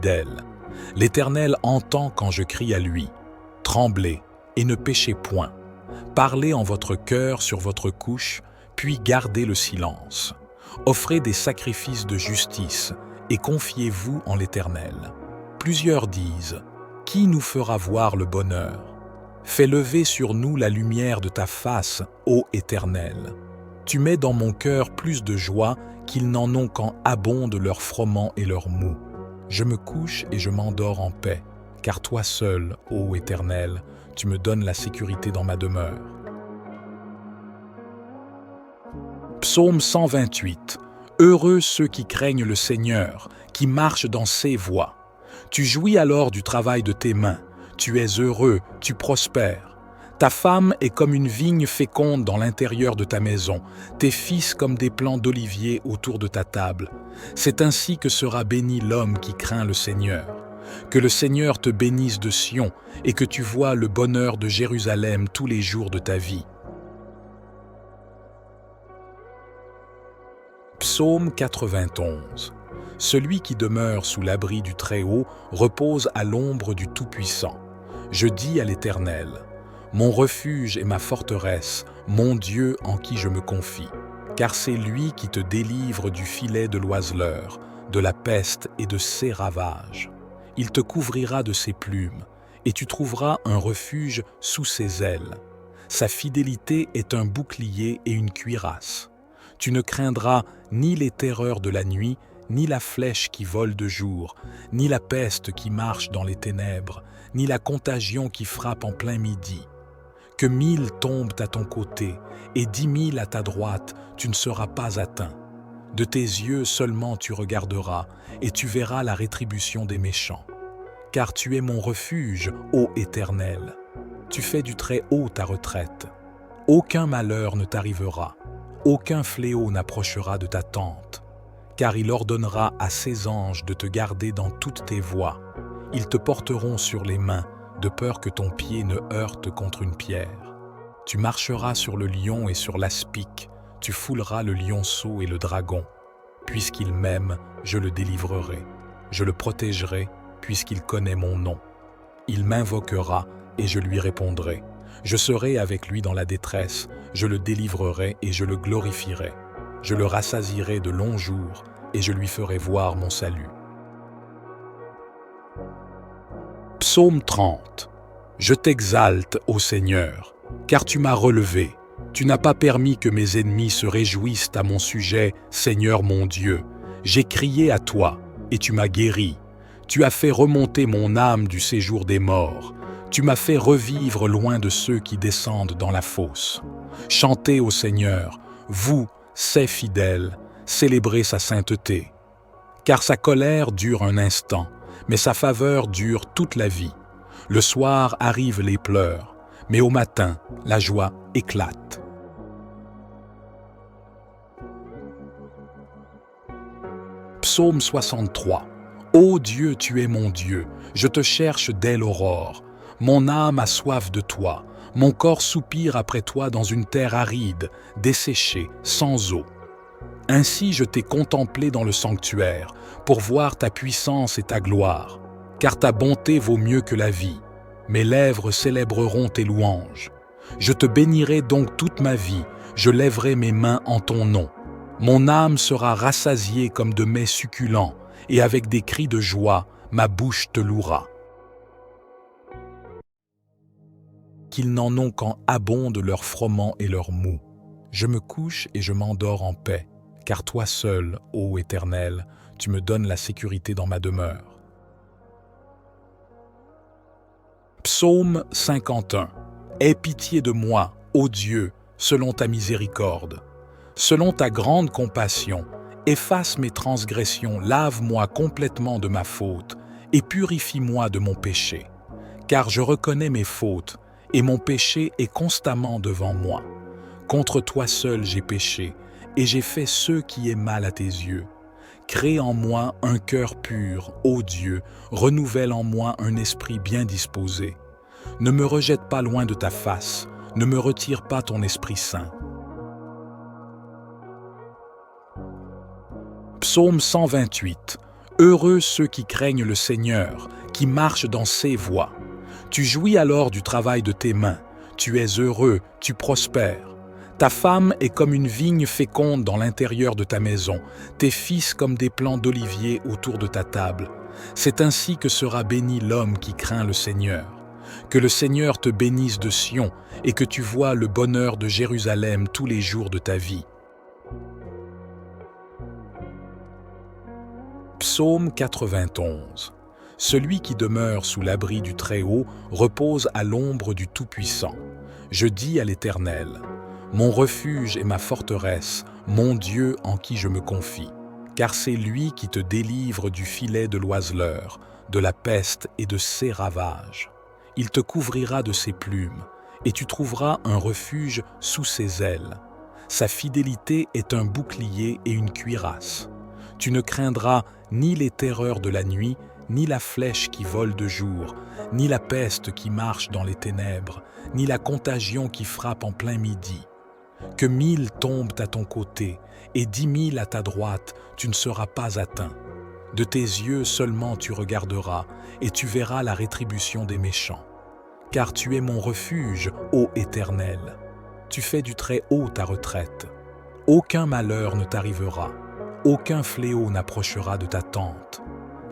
fidèle. L'Éternel entend quand je crie à lui. Tremblez et ne péchez point. Parlez en votre cœur sur votre couche, puis gardez le silence. Offrez des sacrifices de justice et confiez-vous en l'Éternel. Plusieurs disent, « Qui nous fera voir le bonheur ?» Fais lever sur nous la lumière de ta face, ô Éternel. Tu mets dans mon cœur plus de joie qu'ils n'en ont quand abondent leurs froment et leurs mou. Je me couche et je m'endors en paix, car toi seul, ô Éternel, tu me donnes la sécurité dans ma demeure. Psaume 128. Heureux ceux qui craignent le Seigneur, qui marchent dans ses voies. Tu jouis alors du travail de tes mains. Tu es heureux, tu prospères. Ta femme est comme une vigne féconde dans l'intérieur de ta maison, tes fils comme des plants d'olivier autour de ta table. C'est ainsi que sera béni l'homme qui craint le Seigneur. Que le Seigneur te bénisse de Sion et que tu vois le bonheur de Jérusalem tous les jours de ta vie. Psaume 91. Celui qui demeure sous l'abri du Très-Haut repose à l'ombre du Tout-Puissant. Je dis à l'Éternel, mon refuge et ma forteresse, mon Dieu en qui je me confie, car c'est lui qui te délivre du filet de l'oiseleur, de la peste et de ses ravages. Il te couvrira de ses plumes, et tu trouveras un refuge sous ses ailes. Sa fidélité est un bouclier et une cuirasse. Tu ne craindras ni les terreurs de la nuit, ni la flèche qui vole de jour, ni la peste qui marche dans les ténèbres, ni la contagion qui frappe en plein midi. Que 1000 tombent à ton côté et 10 000 à ta droite, tu ne seras pas atteint. De tes yeux seulement tu regarderas et tu verras la rétribution des méchants. Car tu es mon refuge, ô Éternel. Tu fais du Très-Haut ta retraite. Aucun malheur ne t'arrivera, aucun fléau n'approchera de ta tente. Car il ordonnera à ses anges de te garder dans toutes tes voies. Ils te porteront sur les mains, de peur que ton pied ne heurte contre une pierre. Tu marcheras sur le lion et sur l'aspic, tu fouleras le lionceau et le dragon. Puisqu'il m'aime, je le délivrerai. Je le protégerai, puisqu'il connaît mon nom. Il m'invoquera et je lui répondrai. Je serai avec lui dans la détresse, je le délivrerai et je le glorifierai. Je le rassasierai de longs jours et je lui ferai voir mon salut. Psaume 30. Je t'exalte, ô Seigneur, car tu m'as relevé. Tu n'as pas permis que mes ennemis se réjouissent à mon sujet, Seigneur mon Dieu. J'ai crié à toi, et tu m'as guéri. Tu as fait remonter mon âme du séjour des morts. Tu m'as fait revivre loin de ceux qui descendent dans la fosse. Chantez au Seigneur, vous, ses fidèles, célébrez sa sainteté. Car sa colère dure un instant, mais sa faveur dure toute la vie. Le soir arrivent les pleurs, mais au matin, la joie éclate. Psaume 63. Ô Dieu, tu es mon Dieu, je te cherche dès l'aurore. Mon âme a soif de toi, mon corps soupire après toi dans une terre aride, desséchée, sans eau. Ainsi je t'ai contemplé dans le sanctuaire, pour voir ta puissance et ta gloire. Car ta bonté vaut mieux que la vie. Mes lèvres célébreront tes louanges. Je te bénirai donc toute ma vie, je lèverai mes mains en ton nom. Mon âme sera rassasiée comme de mets succulents, et avec des cris de joie, ma bouche te louera. Qu'ils n'en ont quand abondent leurs froment et leurs mou. Je me couche et je m'endors en paix, car toi seul, ô Éternel, tu me donnes la sécurité dans ma demeure. Psaume 51. Aie pitié de moi, ô Dieu, selon ta miséricorde. Selon ta grande compassion, efface mes transgressions, lave-moi complètement de ma faute et purifie-moi de mon péché. Car je reconnais mes fautes et mon péché est constamment devant moi. Contre toi seul j'ai péché et j'ai fait ce qui est mal à tes yeux. Crée en moi un cœur pur, ô Dieu, renouvelle en moi un esprit bien disposé. Ne me rejette pas loin de ta face, ne me retire pas ton Esprit Saint. Psaume 128. Heureux ceux qui craignent le Seigneur, qui marchent dans ses voies. Tu jouis alors du travail de tes mains. Tu es heureux, tu prospères. Ta femme est comme une vigne féconde dans l'intérieur de ta maison, tes fils comme des plants d'olivier autour de ta table. C'est ainsi que sera béni l'homme qui craint le Seigneur. Que le Seigneur te bénisse de Sion et que tu vois le bonheur de Jérusalem tous les jours de ta vie. Psaume 91. Celui qui demeure sous l'abri du Très-Haut repose à l'ombre du Tout-Puissant. Je dis à l'Éternel, mon refuge et ma forteresse, mon Dieu en qui je me confie. Car c'est lui qui te délivre du filet de l'oiseleur, de la peste et de ses ravages. Il te couvrira de ses plumes, et tu trouveras un refuge sous ses ailes. Sa fidélité est un bouclier et une cuirasse. Tu ne craindras ni les terreurs de la nuit, ni la flèche qui vole de jour, ni la peste qui marche dans les ténèbres, ni la contagion qui frappe en plein midi. Que 1000 tombent à ton côté et 10 000 à ta droite, tu ne seras pas atteint. De tes yeux seulement tu regarderas et tu verras la rétribution des méchants. Car tu es mon refuge, ô Éternel. Tu fais du Très-Haut ta retraite. Aucun malheur ne t'arrivera, aucun fléau n'approchera de ta tente.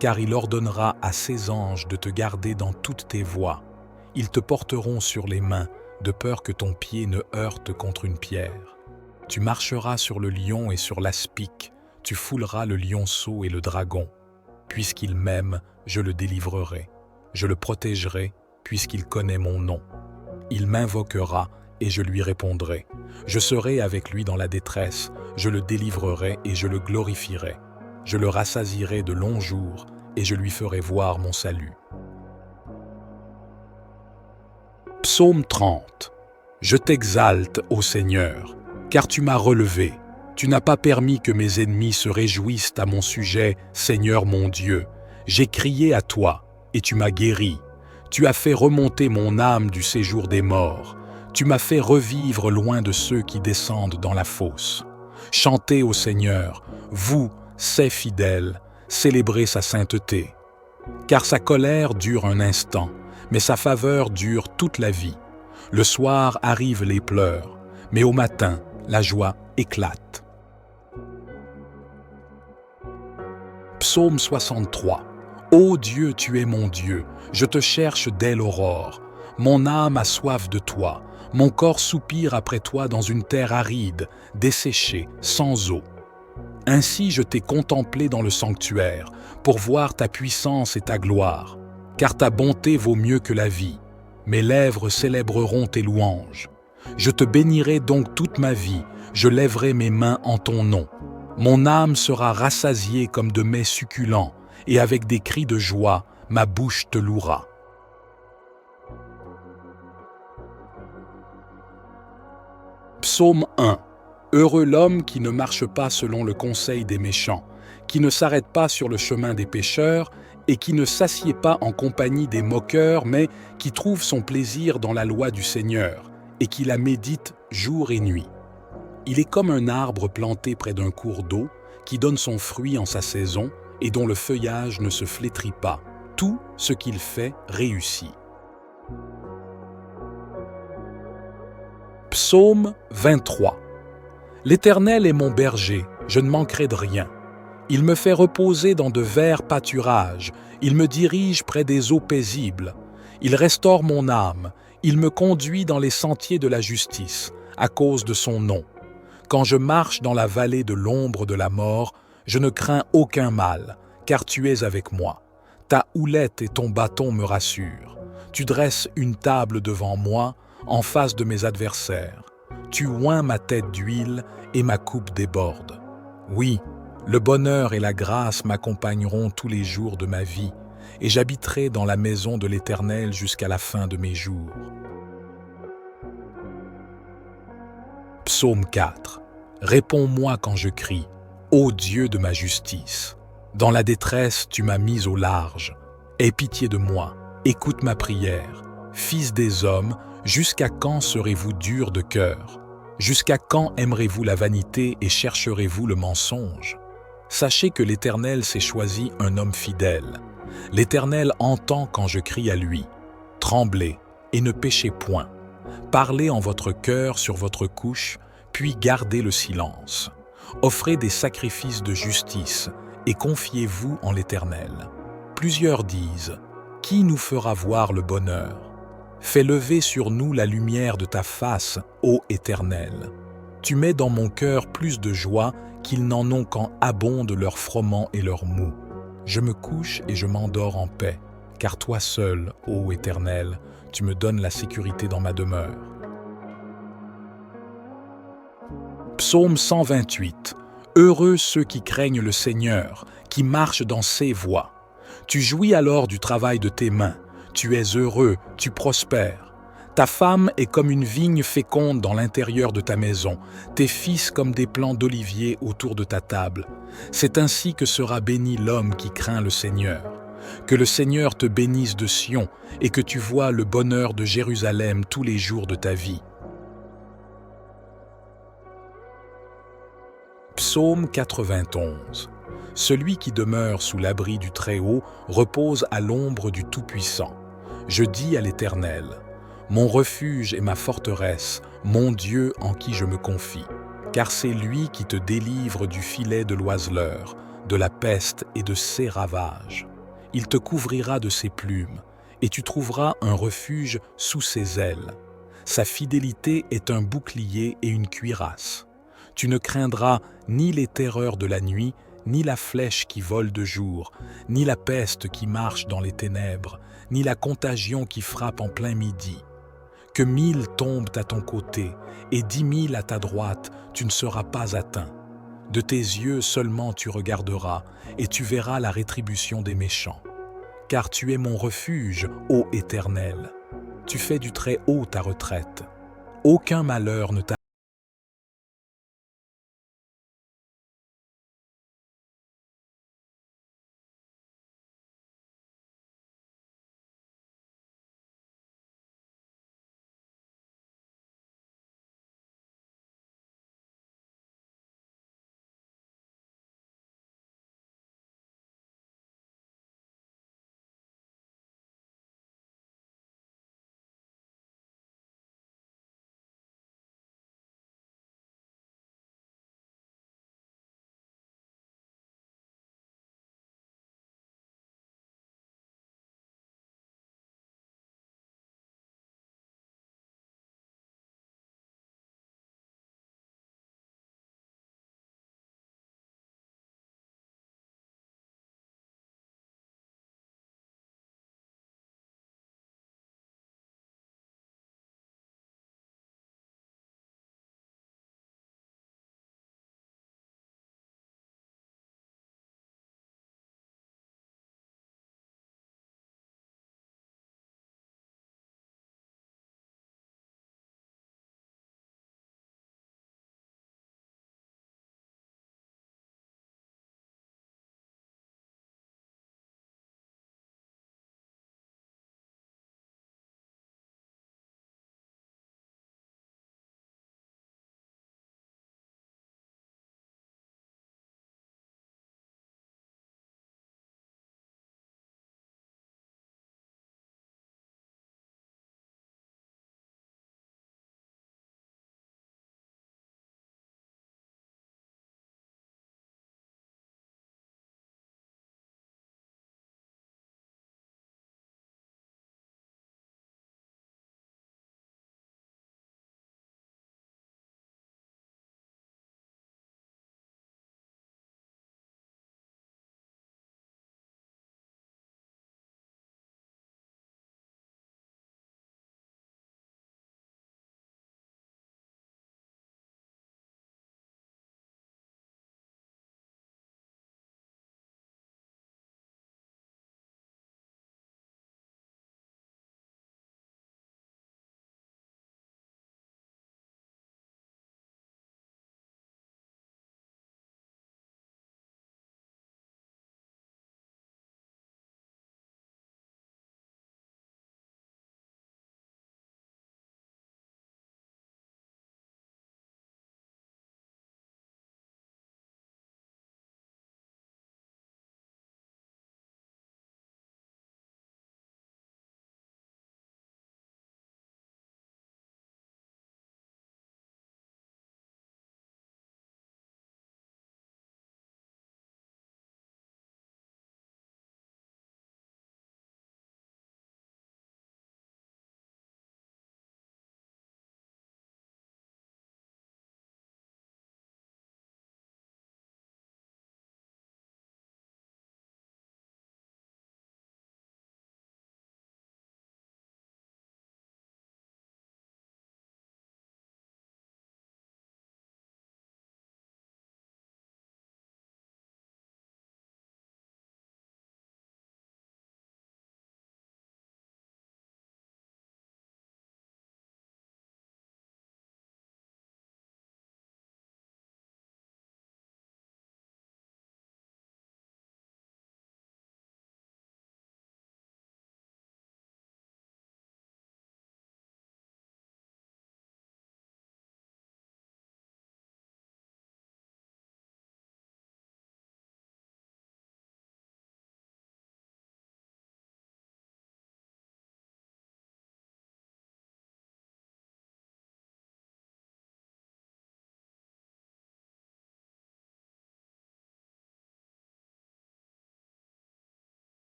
Car il ordonnera à ses anges de te garder dans toutes tes voies. Ils te porteront sur les mains, de peur que ton pied ne heurte contre une pierre. Tu marcheras sur le lion et sur l'aspic, tu fouleras le lionceau et le dragon. Puisqu'il m'aime, je le délivrerai. Je le protégerai, puisqu'il connaît mon nom. Il m'invoquera et je lui répondrai. Je serai avec lui dans la détresse, je le délivrerai et je le glorifierai. Je le rassasierai de longs jours et je lui ferai voir mon salut. Psaume 30. Je t'exalte, ô Seigneur, car tu m'as relevé. Tu n'as pas permis que mes ennemis se réjouissent à mon sujet, Seigneur mon Dieu. J'ai crié à toi, et tu m'as guéri. Tu as fait remonter mon âme du séjour des morts. Tu m'as fait revivre loin de ceux qui descendent dans la fosse. Chantez au Seigneur, vous, ses fidèles, célébrez sa sainteté. Car sa colère dure un instant, mais sa faveur dure toute la vie. Le soir arrivent les pleurs, mais au matin, la joie éclate. Psaume 63. Ô Dieu, tu es mon Dieu, je te cherche dès l'aurore. Mon âme a soif de toi, mon corps soupire après toi dans une terre aride, desséchée, sans eau. Ainsi je t'ai contemplé dans le sanctuaire, pour voir ta puissance et ta gloire. Car ta bonté vaut mieux que la vie. Mes lèvres célébreront tes louanges. Je te bénirai donc toute ma vie, je lèverai mes mains en ton nom. Mon âme sera rassasiée comme de mets succulents, et avec des cris de joie, ma bouche te louera. Psaume 1. Heureux l'homme qui ne marche pas selon le conseil des méchants, qui ne s'arrête pas sur le chemin des pécheurs, et qui ne s'assied pas en compagnie des moqueurs, mais qui trouve son plaisir dans la loi du Seigneur, et qui la médite jour et nuit. Il est comme un arbre planté près d'un cours d'eau, qui donne son fruit en sa saison, et dont le feuillage ne se flétrit pas. Tout ce qu'il fait réussit. Psaume 23. L'Éternel est mon berger, je ne manquerai de rien. Il me fait reposer dans de verts pâturages, il me dirige près des eaux paisibles. Il restaure mon âme, il me conduit dans les sentiers de la justice, à cause de son nom. Quand je marche dans la vallée de l'ombre de la mort, je ne crains aucun mal, car tu es avec moi. Ta houlette et ton bâton me rassurent. Tu dresses une table devant moi, en face de mes adversaires. Tu oins ma tête d'huile et ma coupe déborde. Oui, le bonheur et la grâce m'accompagneront tous les jours de ma vie, et j'habiterai dans la maison de l'Éternel jusqu'à la fin de mes jours. Psaume 4. Réponds-moi quand je crie, ô Dieu de ma justice. Dans la détresse, tu m'as mis au large. Aie pitié de moi, écoute ma prière. Fils des hommes, jusqu'à quand serez-vous durs de cœur? Jusqu'à quand aimerez-vous la vanité et chercherez-vous le mensonge? Sachez que l'Éternel s'est choisi un homme fidèle. L'Éternel entend quand je crie à lui. Tremblez et ne péchez point. Parlez en votre cœur sur votre couche, puis gardez le silence. Offrez des sacrifices de justice et confiez-vous en l'Éternel. Plusieurs disent, « Qui nous fera voir le bonheur ?» Fais lever sur nous la lumière de ta face, ô Éternel. Tu mets dans mon cœur plus de joie qu'ils n'en ont quand abondent leurs froment et leurs mou. Je me couche et je m'endors en paix, car toi seul, ô Éternel, tu me donnes la sécurité dans ma demeure. Psaume 128. Heureux ceux qui craignent le Seigneur, qui marchent dans ses voies. Tu jouis alors du travail de tes mains. Tu es heureux, tu prospères. Ta femme est comme une vigne féconde dans l'intérieur de ta maison, tes fils comme des plants d'olivier autour de ta table. C'est ainsi que sera béni l'homme qui craint le Seigneur. Que le Seigneur te bénisse de Sion et que tu vois le bonheur de Jérusalem tous les jours de ta vie. Psaume 91. Celui qui demeure sous l'abri du Très-Haut repose à l'ombre du Tout-Puissant. Je dis à l'Éternel, mon refuge et ma forteresse, mon Dieu en qui je me confie, car c'est lui qui te délivre du filet de l'oiseleur, de la peste et de ses ravages. Il te couvrira de ses plumes, et tu trouveras un refuge sous ses ailes. Sa fidélité est un bouclier et une cuirasse. Tu ne craindras ni les terreurs de la nuit, ni la flèche qui vole de jour, ni la peste qui marche dans les ténèbres, ni la contagion qui frappe en plein midi. Que 1000 tombent à ton côté et 10 000 à ta droite, tu ne seras pas atteint. De tes yeux seulement tu regarderas et tu verras la rétribution des méchants. Car tu es mon refuge, ô Éternel. Tu fais du Très-Haut ta retraite. Aucun malheur ne t'arrive.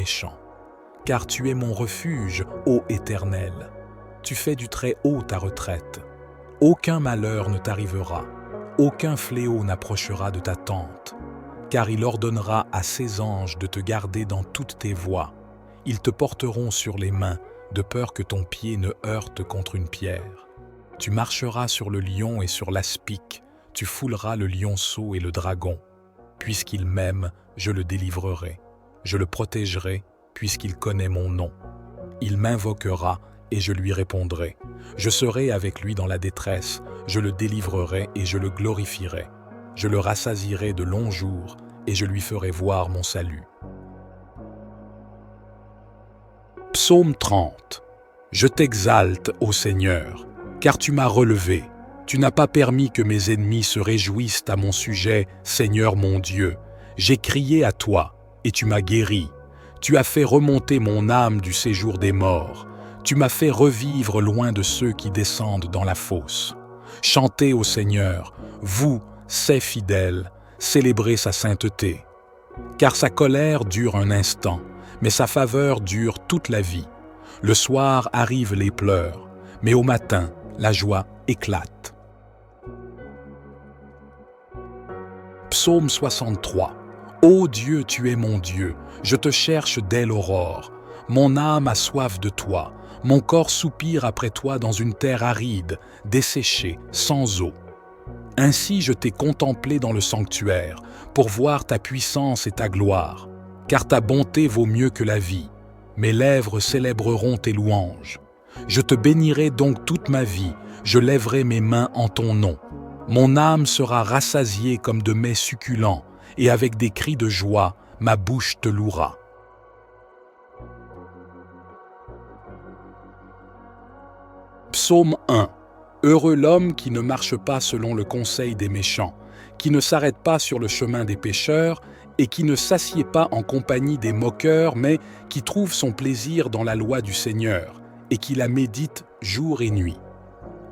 méchants. Car tu es mon refuge, ô Éternel. Tu fais du Très-Haut ta retraite. Aucun malheur ne t'arrivera, aucun fléau n'approchera de ta tente. Car il ordonnera à ses anges de te garder dans toutes tes voies. Ils te porteront sur les mains, de peur que ton pied ne heurte contre une pierre. Tu marcheras sur le lion et sur l'aspic, tu fouleras le lionceau et le dragon. Puisqu'il m'aime, je le délivrerai. Je le protégerai, puisqu'il connaît mon nom. Il m'invoquera, et je lui répondrai. Je serai avec lui dans la détresse, je le délivrerai et je le glorifierai. Je le rassasierai de longs jours, et je lui ferai voir mon salut. Psaume 30. Je t'exalte, ô Seigneur, car tu m'as relevé. Tu n'as pas permis que mes ennemis se réjouissent à mon sujet, Seigneur mon Dieu. J'ai crié à toi, et tu m'as guéri. Tu as fait remonter mon âme du séjour des morts. Tu m'as fait revivre loin de ceux qui descendent dans la fosse. Chantez au Seigneur, vous, ses fidèles, célébrez sa sainteté. Car sa colère dure un instant, mais sa faveur dure toute la vie. Le soir arrivent les pleurs, mais au matin, la joie éclate. Psaume 63. Ô Dieu, tu es mon Dieu, je te cherche dès l'aurore. Mon âme a soif de toi, mon corps soupire après toi dans une terre aride, desséchée, sans eau. Ainsi je t'ai contemplé dans le sanctuaire, pour voir ta puissance et ta gloire. Car ta bonté vaut mieux que la vie. Mes lèvres célébreront tes louanges. Je te bénirai donc toute ma vie, je lèverai mes mains en ton nom. Mon âme sera rassasiée comme de mets succulents, et avec des cris de joie, ma bouche te louera. Psaume 1. Heureux l'homme qui ne marche pas selon le conseil des méchants, qui ne s'arrête pas sur le chemin des pécheurs, et qui ne s'assied pas en compagnie des moqueurs, mais qui trouve son plaisir dans la loi du Seigneur, et qui la médite jour et nuit.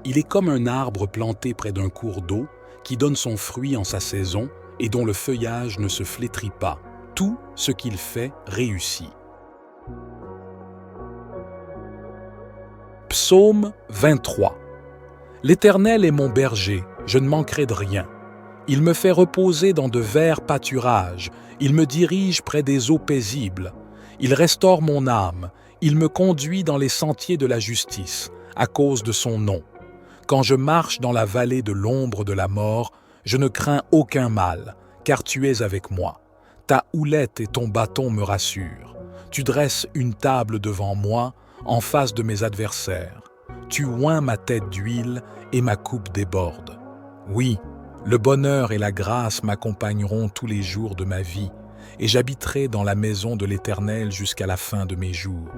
Il est comme un arbre planté près d'un cours d'eau, qui donne son fruit en sa saison, et dont le feuillage ne se flétrit pas. Tout ce qu'il fait réussit. Psaume 23. L'Éternel est mon berger, je ne manquerai de rien. Il me fait reposer dans de verts pâturages, il me dirige près des eaux paisibles. Il restaure mon âme, il me conduit dans les sentiers de la justice, à cause de son nom. Quand je marche dans la vallée de l'ombre de la mort, je ne crains aucun mal, car tu es avec moi. Ta houlette et ton bâton me rassurent. Tu dresses une table devant moi, en face de mes adversaires. Tu oins ma tête d'huile et ma coupe déborde. Oui, le bonheur et la grâce m'accompagneront tous les jours de ma vie, et j'habiterai dans la maison de l'Éternel jusqu'à la fin de mes jours.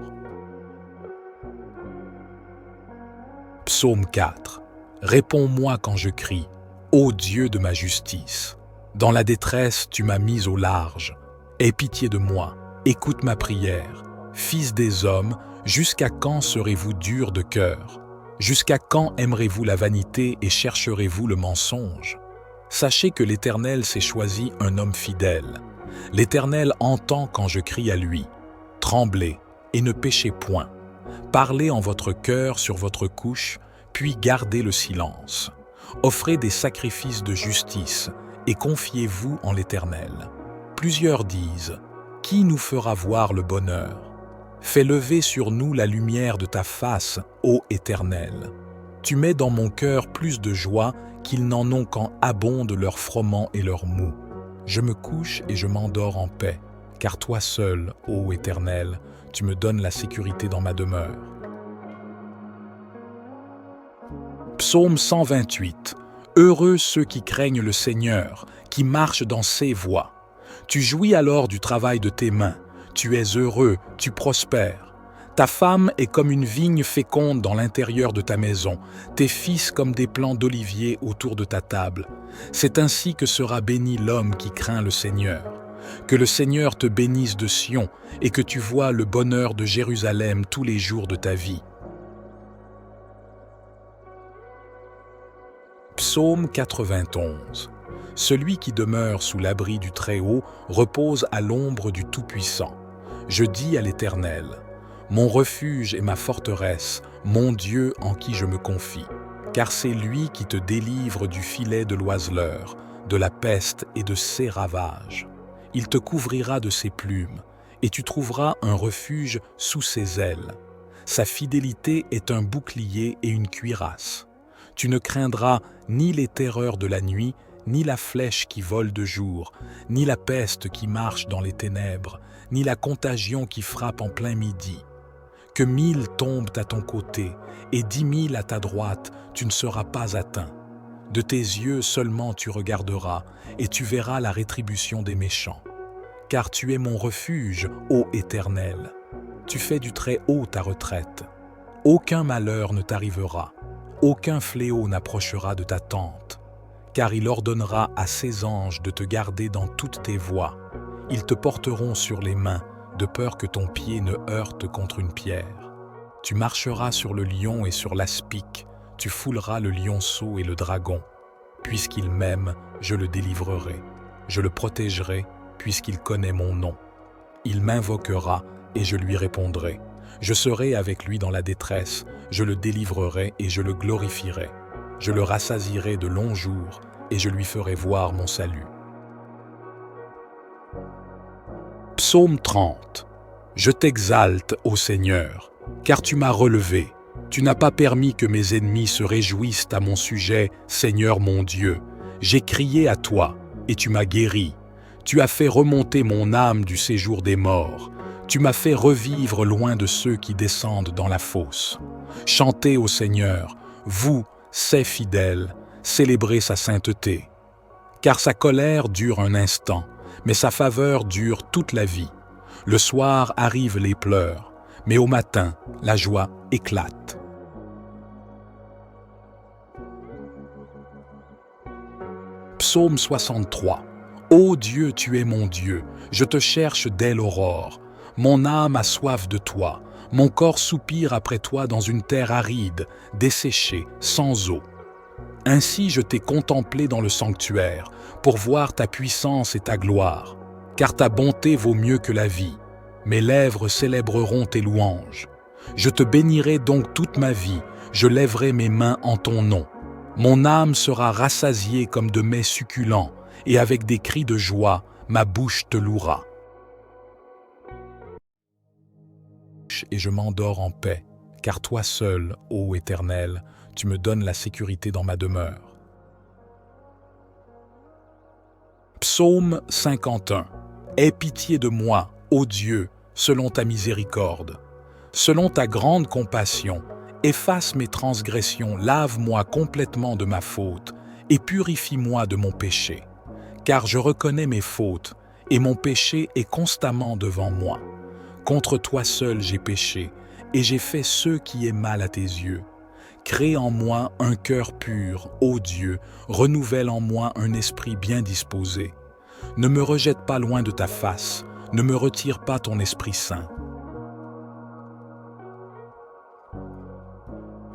Psaume 4. Réponds-moi quand je crie, ô Dieu de ma justice. Dans la détresse, tu m'as mis au large. Aie pitié de moi, écoute ma prière. Fils des hommes, jusqu'à quand serez-vous durs de cœur? Jusqu'à quand aimerez-vous la vanité et chercherez-vous le mensonge? Sachez que l'Éternel s'est choisi un homme fidèle. L'Éternel entend quand je crie à lui. Tremblez et ne péchez point. Parlez en votre cœur sur votre couche, puis gardez le silence. Offrez des sacrifices de justice et confiez-vous en l'Éternel. Plusieurs disent, « Qui nous fera voir le bonheur ?» Fais lever sur nous la lumière de ta face, ô Éternel. Tu mets dans mon cœur plus de joie qu'ils n'en ont quand abondent leurs froment et leurs mou. Je me couche et je m'endors en paix, car toi seul, ô Éternel, tu me donnes la sécurité dans ma demeure. Psaume 128. Heureux ceux qui craignent le Seigneur, qui marchent dans ses voies. Tu jouis alors du travail de tes mains. Tu es heureux, tu prospères. Ta femme est comme une vigne féconde dans l'intérieur de ta maison, tes fils comme des plants d'olivier autour de ta table. C'est ainsi que sera béni l'homme qui craint le Seigneur. Que le Seigneur te bénisse de Sion et que tu vois le bonheur de Jérusalem tous les jours de ta vie. Psaume 91. Celui qui demeure sous l'abri du Très-Haut repose à l'ombre du Tout-Puissant. Je dis à l'Éternel, mon refuge et ma forteresse, mon Dieu en qui je me confie. Car c'est lui qui te délivre du filet de l'oiseleur, de la peste et de ses ravages. Il te couvrira de ses plumes, et tu trouveras un refuge sous ses ailes. Sa fidélité est un bouclier et une cuirasse. Tu ne craindras ni les terreurs de la nuit, ni la flèche qui vole de jour, ni la peste qui marche dans les ténèbres, ni la contagion qui frappe en plein midi. Que 1000 tombent à ton côté et 10 000 à ta droite, tu ne seras pas atteint. De tes yeux seulement tu regarderas et tu verras la rétribution des méchants. Car tu es mon refuge, ô Éternel. Tu fais du Très-Haut ta retraite. Aucun malheur ne t'arrivera, aucun fléau n'approchera de ta tente. Car il ordonnera à ses anges de te garder dans toutes tes voies. Ils te porteront sur les mains, de peur que ton pied ne heurte contre une pierre. Tu marcheras sur le lion et sur l'aspic, tu fouleras le lionceau et le dragon. Puisqu'il m'aime, je le délivrerai. Je le protégerai, puisqu'il connaît mon nom. Il m'invoquera, et je lui répondrai. Je serai avec lui dans la détresse, je le délivrerai et je le glorifierai. Je le rassasierai de longs jours, et je lui ferai voir mon salut. Psaume 30. Je t'exalte, ô Seigneur, car tu m'as relevé. Tu n'as pas permis que mes ennemis se réjouissent à mon sujet, Seigneur mon Dieu. J'ai crié à toi, et tu m'as guéri. Tu as fait remonter mon âme du séjour des morts. Tu m'as fait revivre loin de ceux qui descendent dans la fosse. Chantez au Seigneur, vous, ses fidèles, célébrez sa sainteté. Car sa colère dure un instant, mais sa faveur dure toute la vie. Le soir arrivent les pleurs, mais au matin, la joie éclate. Psaume 63. Ô Dieu, tu es mon Dieu, je te cherche dès l'aurore. Mon âme a soif de toi, mon corps soupire après toi dans une terre aride, desséchée, sans eau. Ainsi je t'ai contemplé dans le sanctuaire, pour voir ta puissance et ta gloire. Car ta bonté vaut mieux que la vie. Mes lèvres célébreront tes louanges. Je te bénirai donc toute ma vie, je lèverai mes mains en ton nom. Mon âme sera rassasiée comme de mets succulents, et avec des cris de joie, ma bouche te louera. Et je m'endors en paix, car toi seul, ô Éternel, tu me donnes la sécurité dans ma demeure. Psaume 51. Aie pitié de moi, ô Dieu, selon ta miséricorde. Selon ta grande compassion, efface mes transgressions, lave-moi complètement de ma faute, et purifie-moi de mon péché. Car je reconnais mes fautes, et mon péché est constamment devant moi. Contre toi seul j'ai péché, et j'ai fait ce qui est mal à tes yeux. Crée en moi un cœur pur, ô Dieu, renouvelle en moi un esprit bien disposé. Ne me rejette pas loin de ta face, ne me retire pas ton Esprit Saint.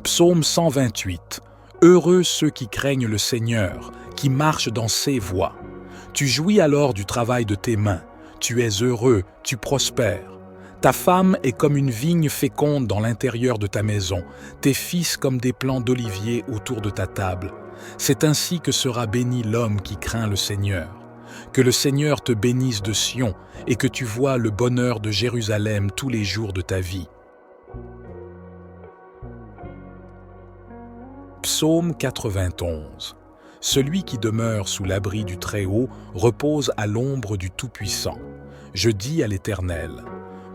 Psaume 128. Heureux ceux qui craignent le Seigneur, qui marchent dans ses voies. Tu jouis alors du travail de tes mains, tu es heureux, tu prospères. Ta femme est comme une vigne féconde dans l'intérieur de ta maison, tes fils comme des plants d'olivier autour de ta table. C'est ainsi que sera béni l'homme qui craint le Seigneur. Que le Seigneur te bénisse de Sion et que tu vois le bonheur de Jérusalem tous les jours de ta vie. Psaume 91. Celui qui demeure sous l'abri du Très-Haut repose à l'ombre du Tout-Puissant. Je dis à l'Éternel,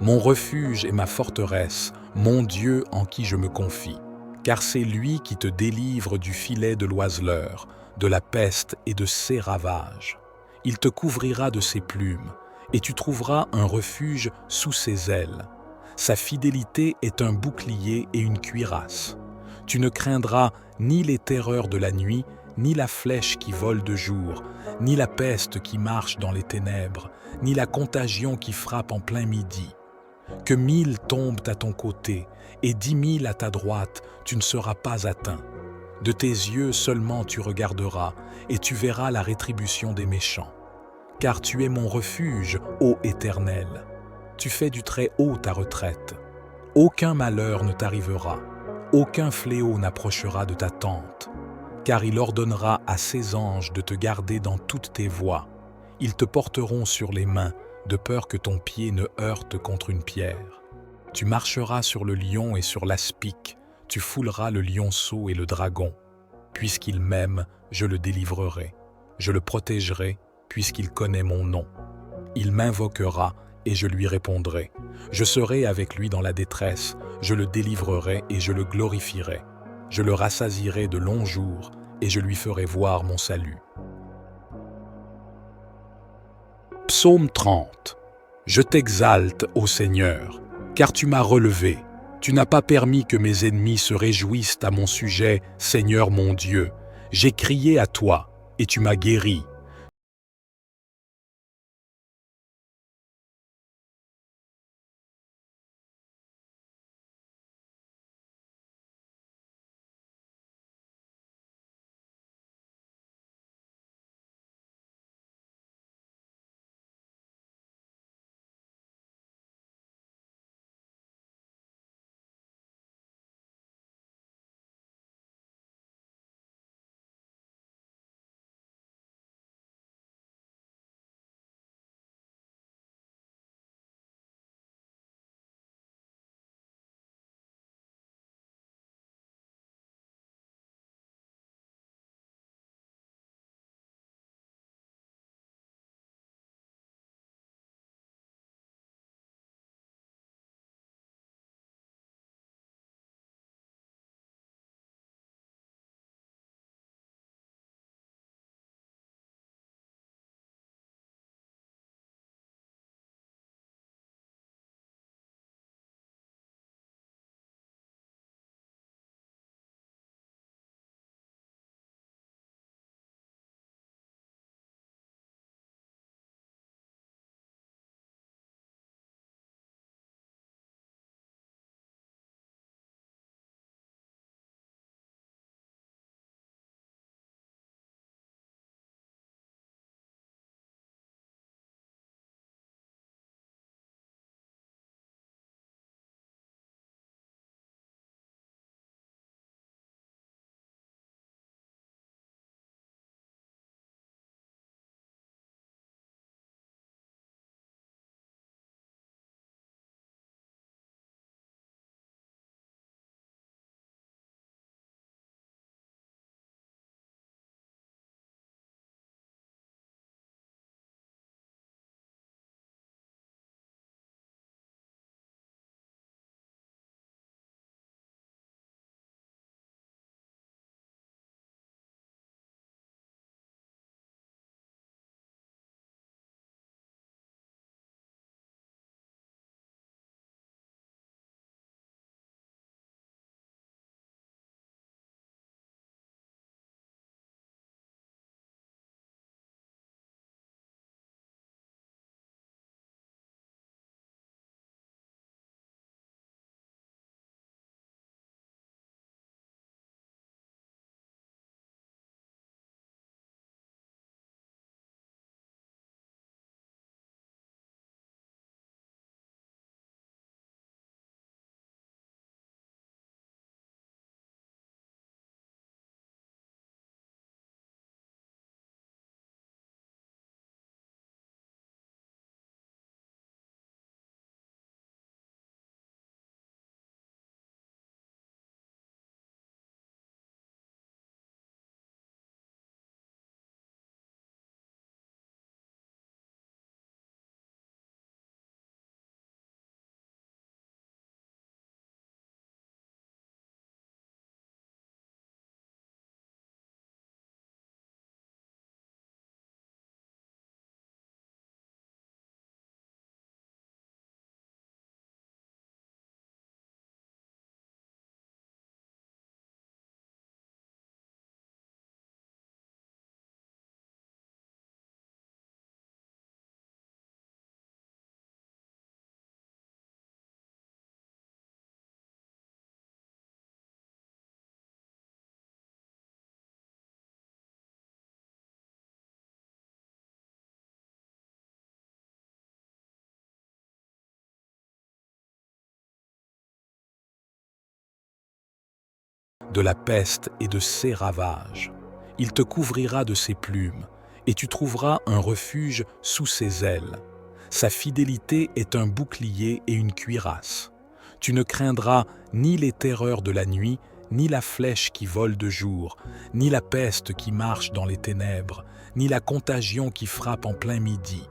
mon refuge et ma forteresse, mon Dieu en qui je me confie. Car c'est lui qui te délivre du filet de l'oiseleur, de la peste et de ses ravages. Il te couvrira de ses plumes, et tu trouveras un refuge sous ses ailes. Sa fidélité est un bouclier et une cuirasse. Tu ne craindras ni les terreurs de la nuit, ni la flèche qui vole de jour, ni la peste qui marche dans les ténèbres, ni la contagion qui frappe en plein midi. Que 1000 tombent à ton côté et 10 000 à ta droite, tu ne seras pas atteint. De tes yeux seulement tu regarderas et tu verras la rétribution des méchants. Car tu es mon refuge, ô Éternel. Tu fais du très haut ta retraite. Aucun malheur ne t'arrivera, aucun fléau n'approchera de ta tente, car il ordonnera à ses anges de te garder dans toutes tes voies. Ils te porteront sur les mains, de peur que ton pied ne heurte contre une pierre. Tu marcheras sur le lion et sur l'aspic, tu fouleras le lionceau et le dragon. Puisqu'il m'aime, je le délivrerai. Je le protégerai, puisqu'il connaît mon nom. Il m'invoquera, et je lui répondrai. Je serai avec lui dans la détresse, je le délivrerai et je le glorifierai. Je le rassasierai de longs jours, et je lui ferai voir mon salut. Psaume 30. Je t'exalte, ô Seigneur, car tu m'as relevé. Tu n'as pas permis que mes ennemis se réjouissent à mon sujet, Seigneur mon Dieu. J'ai crié à toi, et tu m'as guéri. de la peste et de ses ravages. Il te couvrira de ses plumes, et tu trouveras un refuge sous ses ailes. Sa fidélité est un bouclier et une cuirasse. Tu ne craindras ni les terreurs de la nuit, ni la flèche qui vole de jour, ni la peste qui marche dans les ténèbres, ni la contagion qui frappe en plein midi.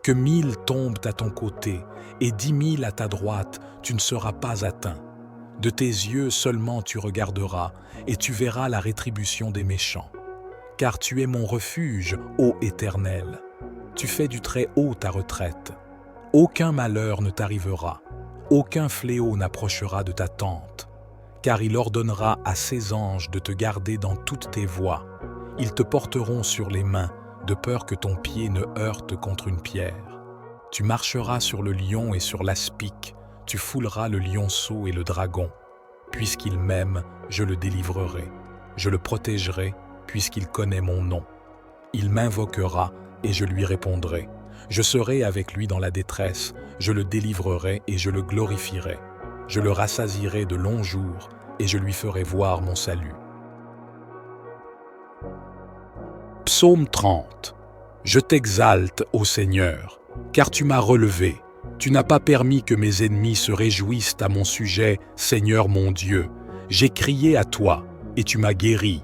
Que 1000 tombent à ton côté et 10 000 à ta droite, tu ne seras pas atteint. De tes yeux seulement tu regarderas et tu verras la rétribution des méchants. Car tu es mon refuge, ô Éternel. Tu fais du Très-Haut ta retraite. Aucun malheur ne t'arrivera, aucun fléau n'approchera de ta tente. Car il ordonnera à ses anges de te garder dans toutes tes voies. Ils te porteront sur les mains, de peur que ton pied ne heurte contre une pierre. Tu marcheras sur le lion et sur l'aspic, tu fouleras le lionceau et le dragon. Puisqu'il m'aime, je le délivrerai. Je le protégerai, puisqu'il connaît mon nom. Il m'invoquera et je lui répondrai. Je serai avec lui dans la détresse, je le délivrerai et je le glorifierai. Je le rassasierai de longs jours et je lui ferai voir mon salut. Psaume 30. Je t'exalte, ô Seigneur, car tu m'as relevé. Tu n'as pas permis que mes ennemis se réjouissent à mon sujet, Seigneur mon Dieu. J'ai crié à toi, et tu m'as guéri.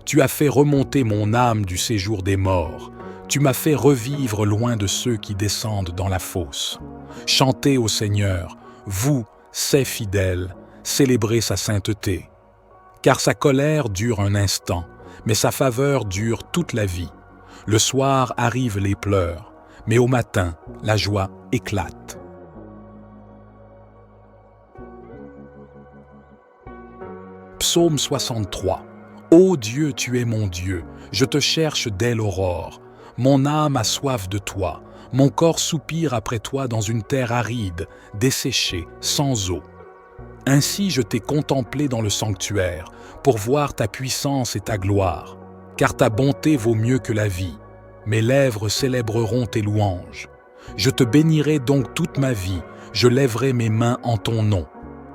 Tu as fait remonter mon âme du séjour des morts. Tu m'as fait revivre loin de ceux qui descendent dans la fosse. Chantez au Seigneur, vous, ses fidèles, célébrez sa sainteté. Car sa colère dure un instant, mais sa faveur dure toute la vie. Le soir arrivent les pleurs, mais au matin, la joie éclate. Psaume 63. Ô Dieu, tu es mon Dieu, je te cherche dès l'aurore. Mon âme a soif de toi, mon corps soupire après toi dans une terre aride, desséchée, sans eau. Ainsi je t'ai contemplé dans le sanctuaire, pour voir ta puissance et ta gloire. Car ta bonté vaut mieux que la vie. Mes lèvres célébreront tes louanges. Je te bénirai donc toute ma vie, je lèverai mes mains en ton nom.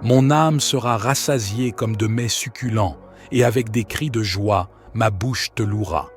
Mon âme sera rassasiée comme de mets succulents, et avec des cris de joie, ma bouche te louera.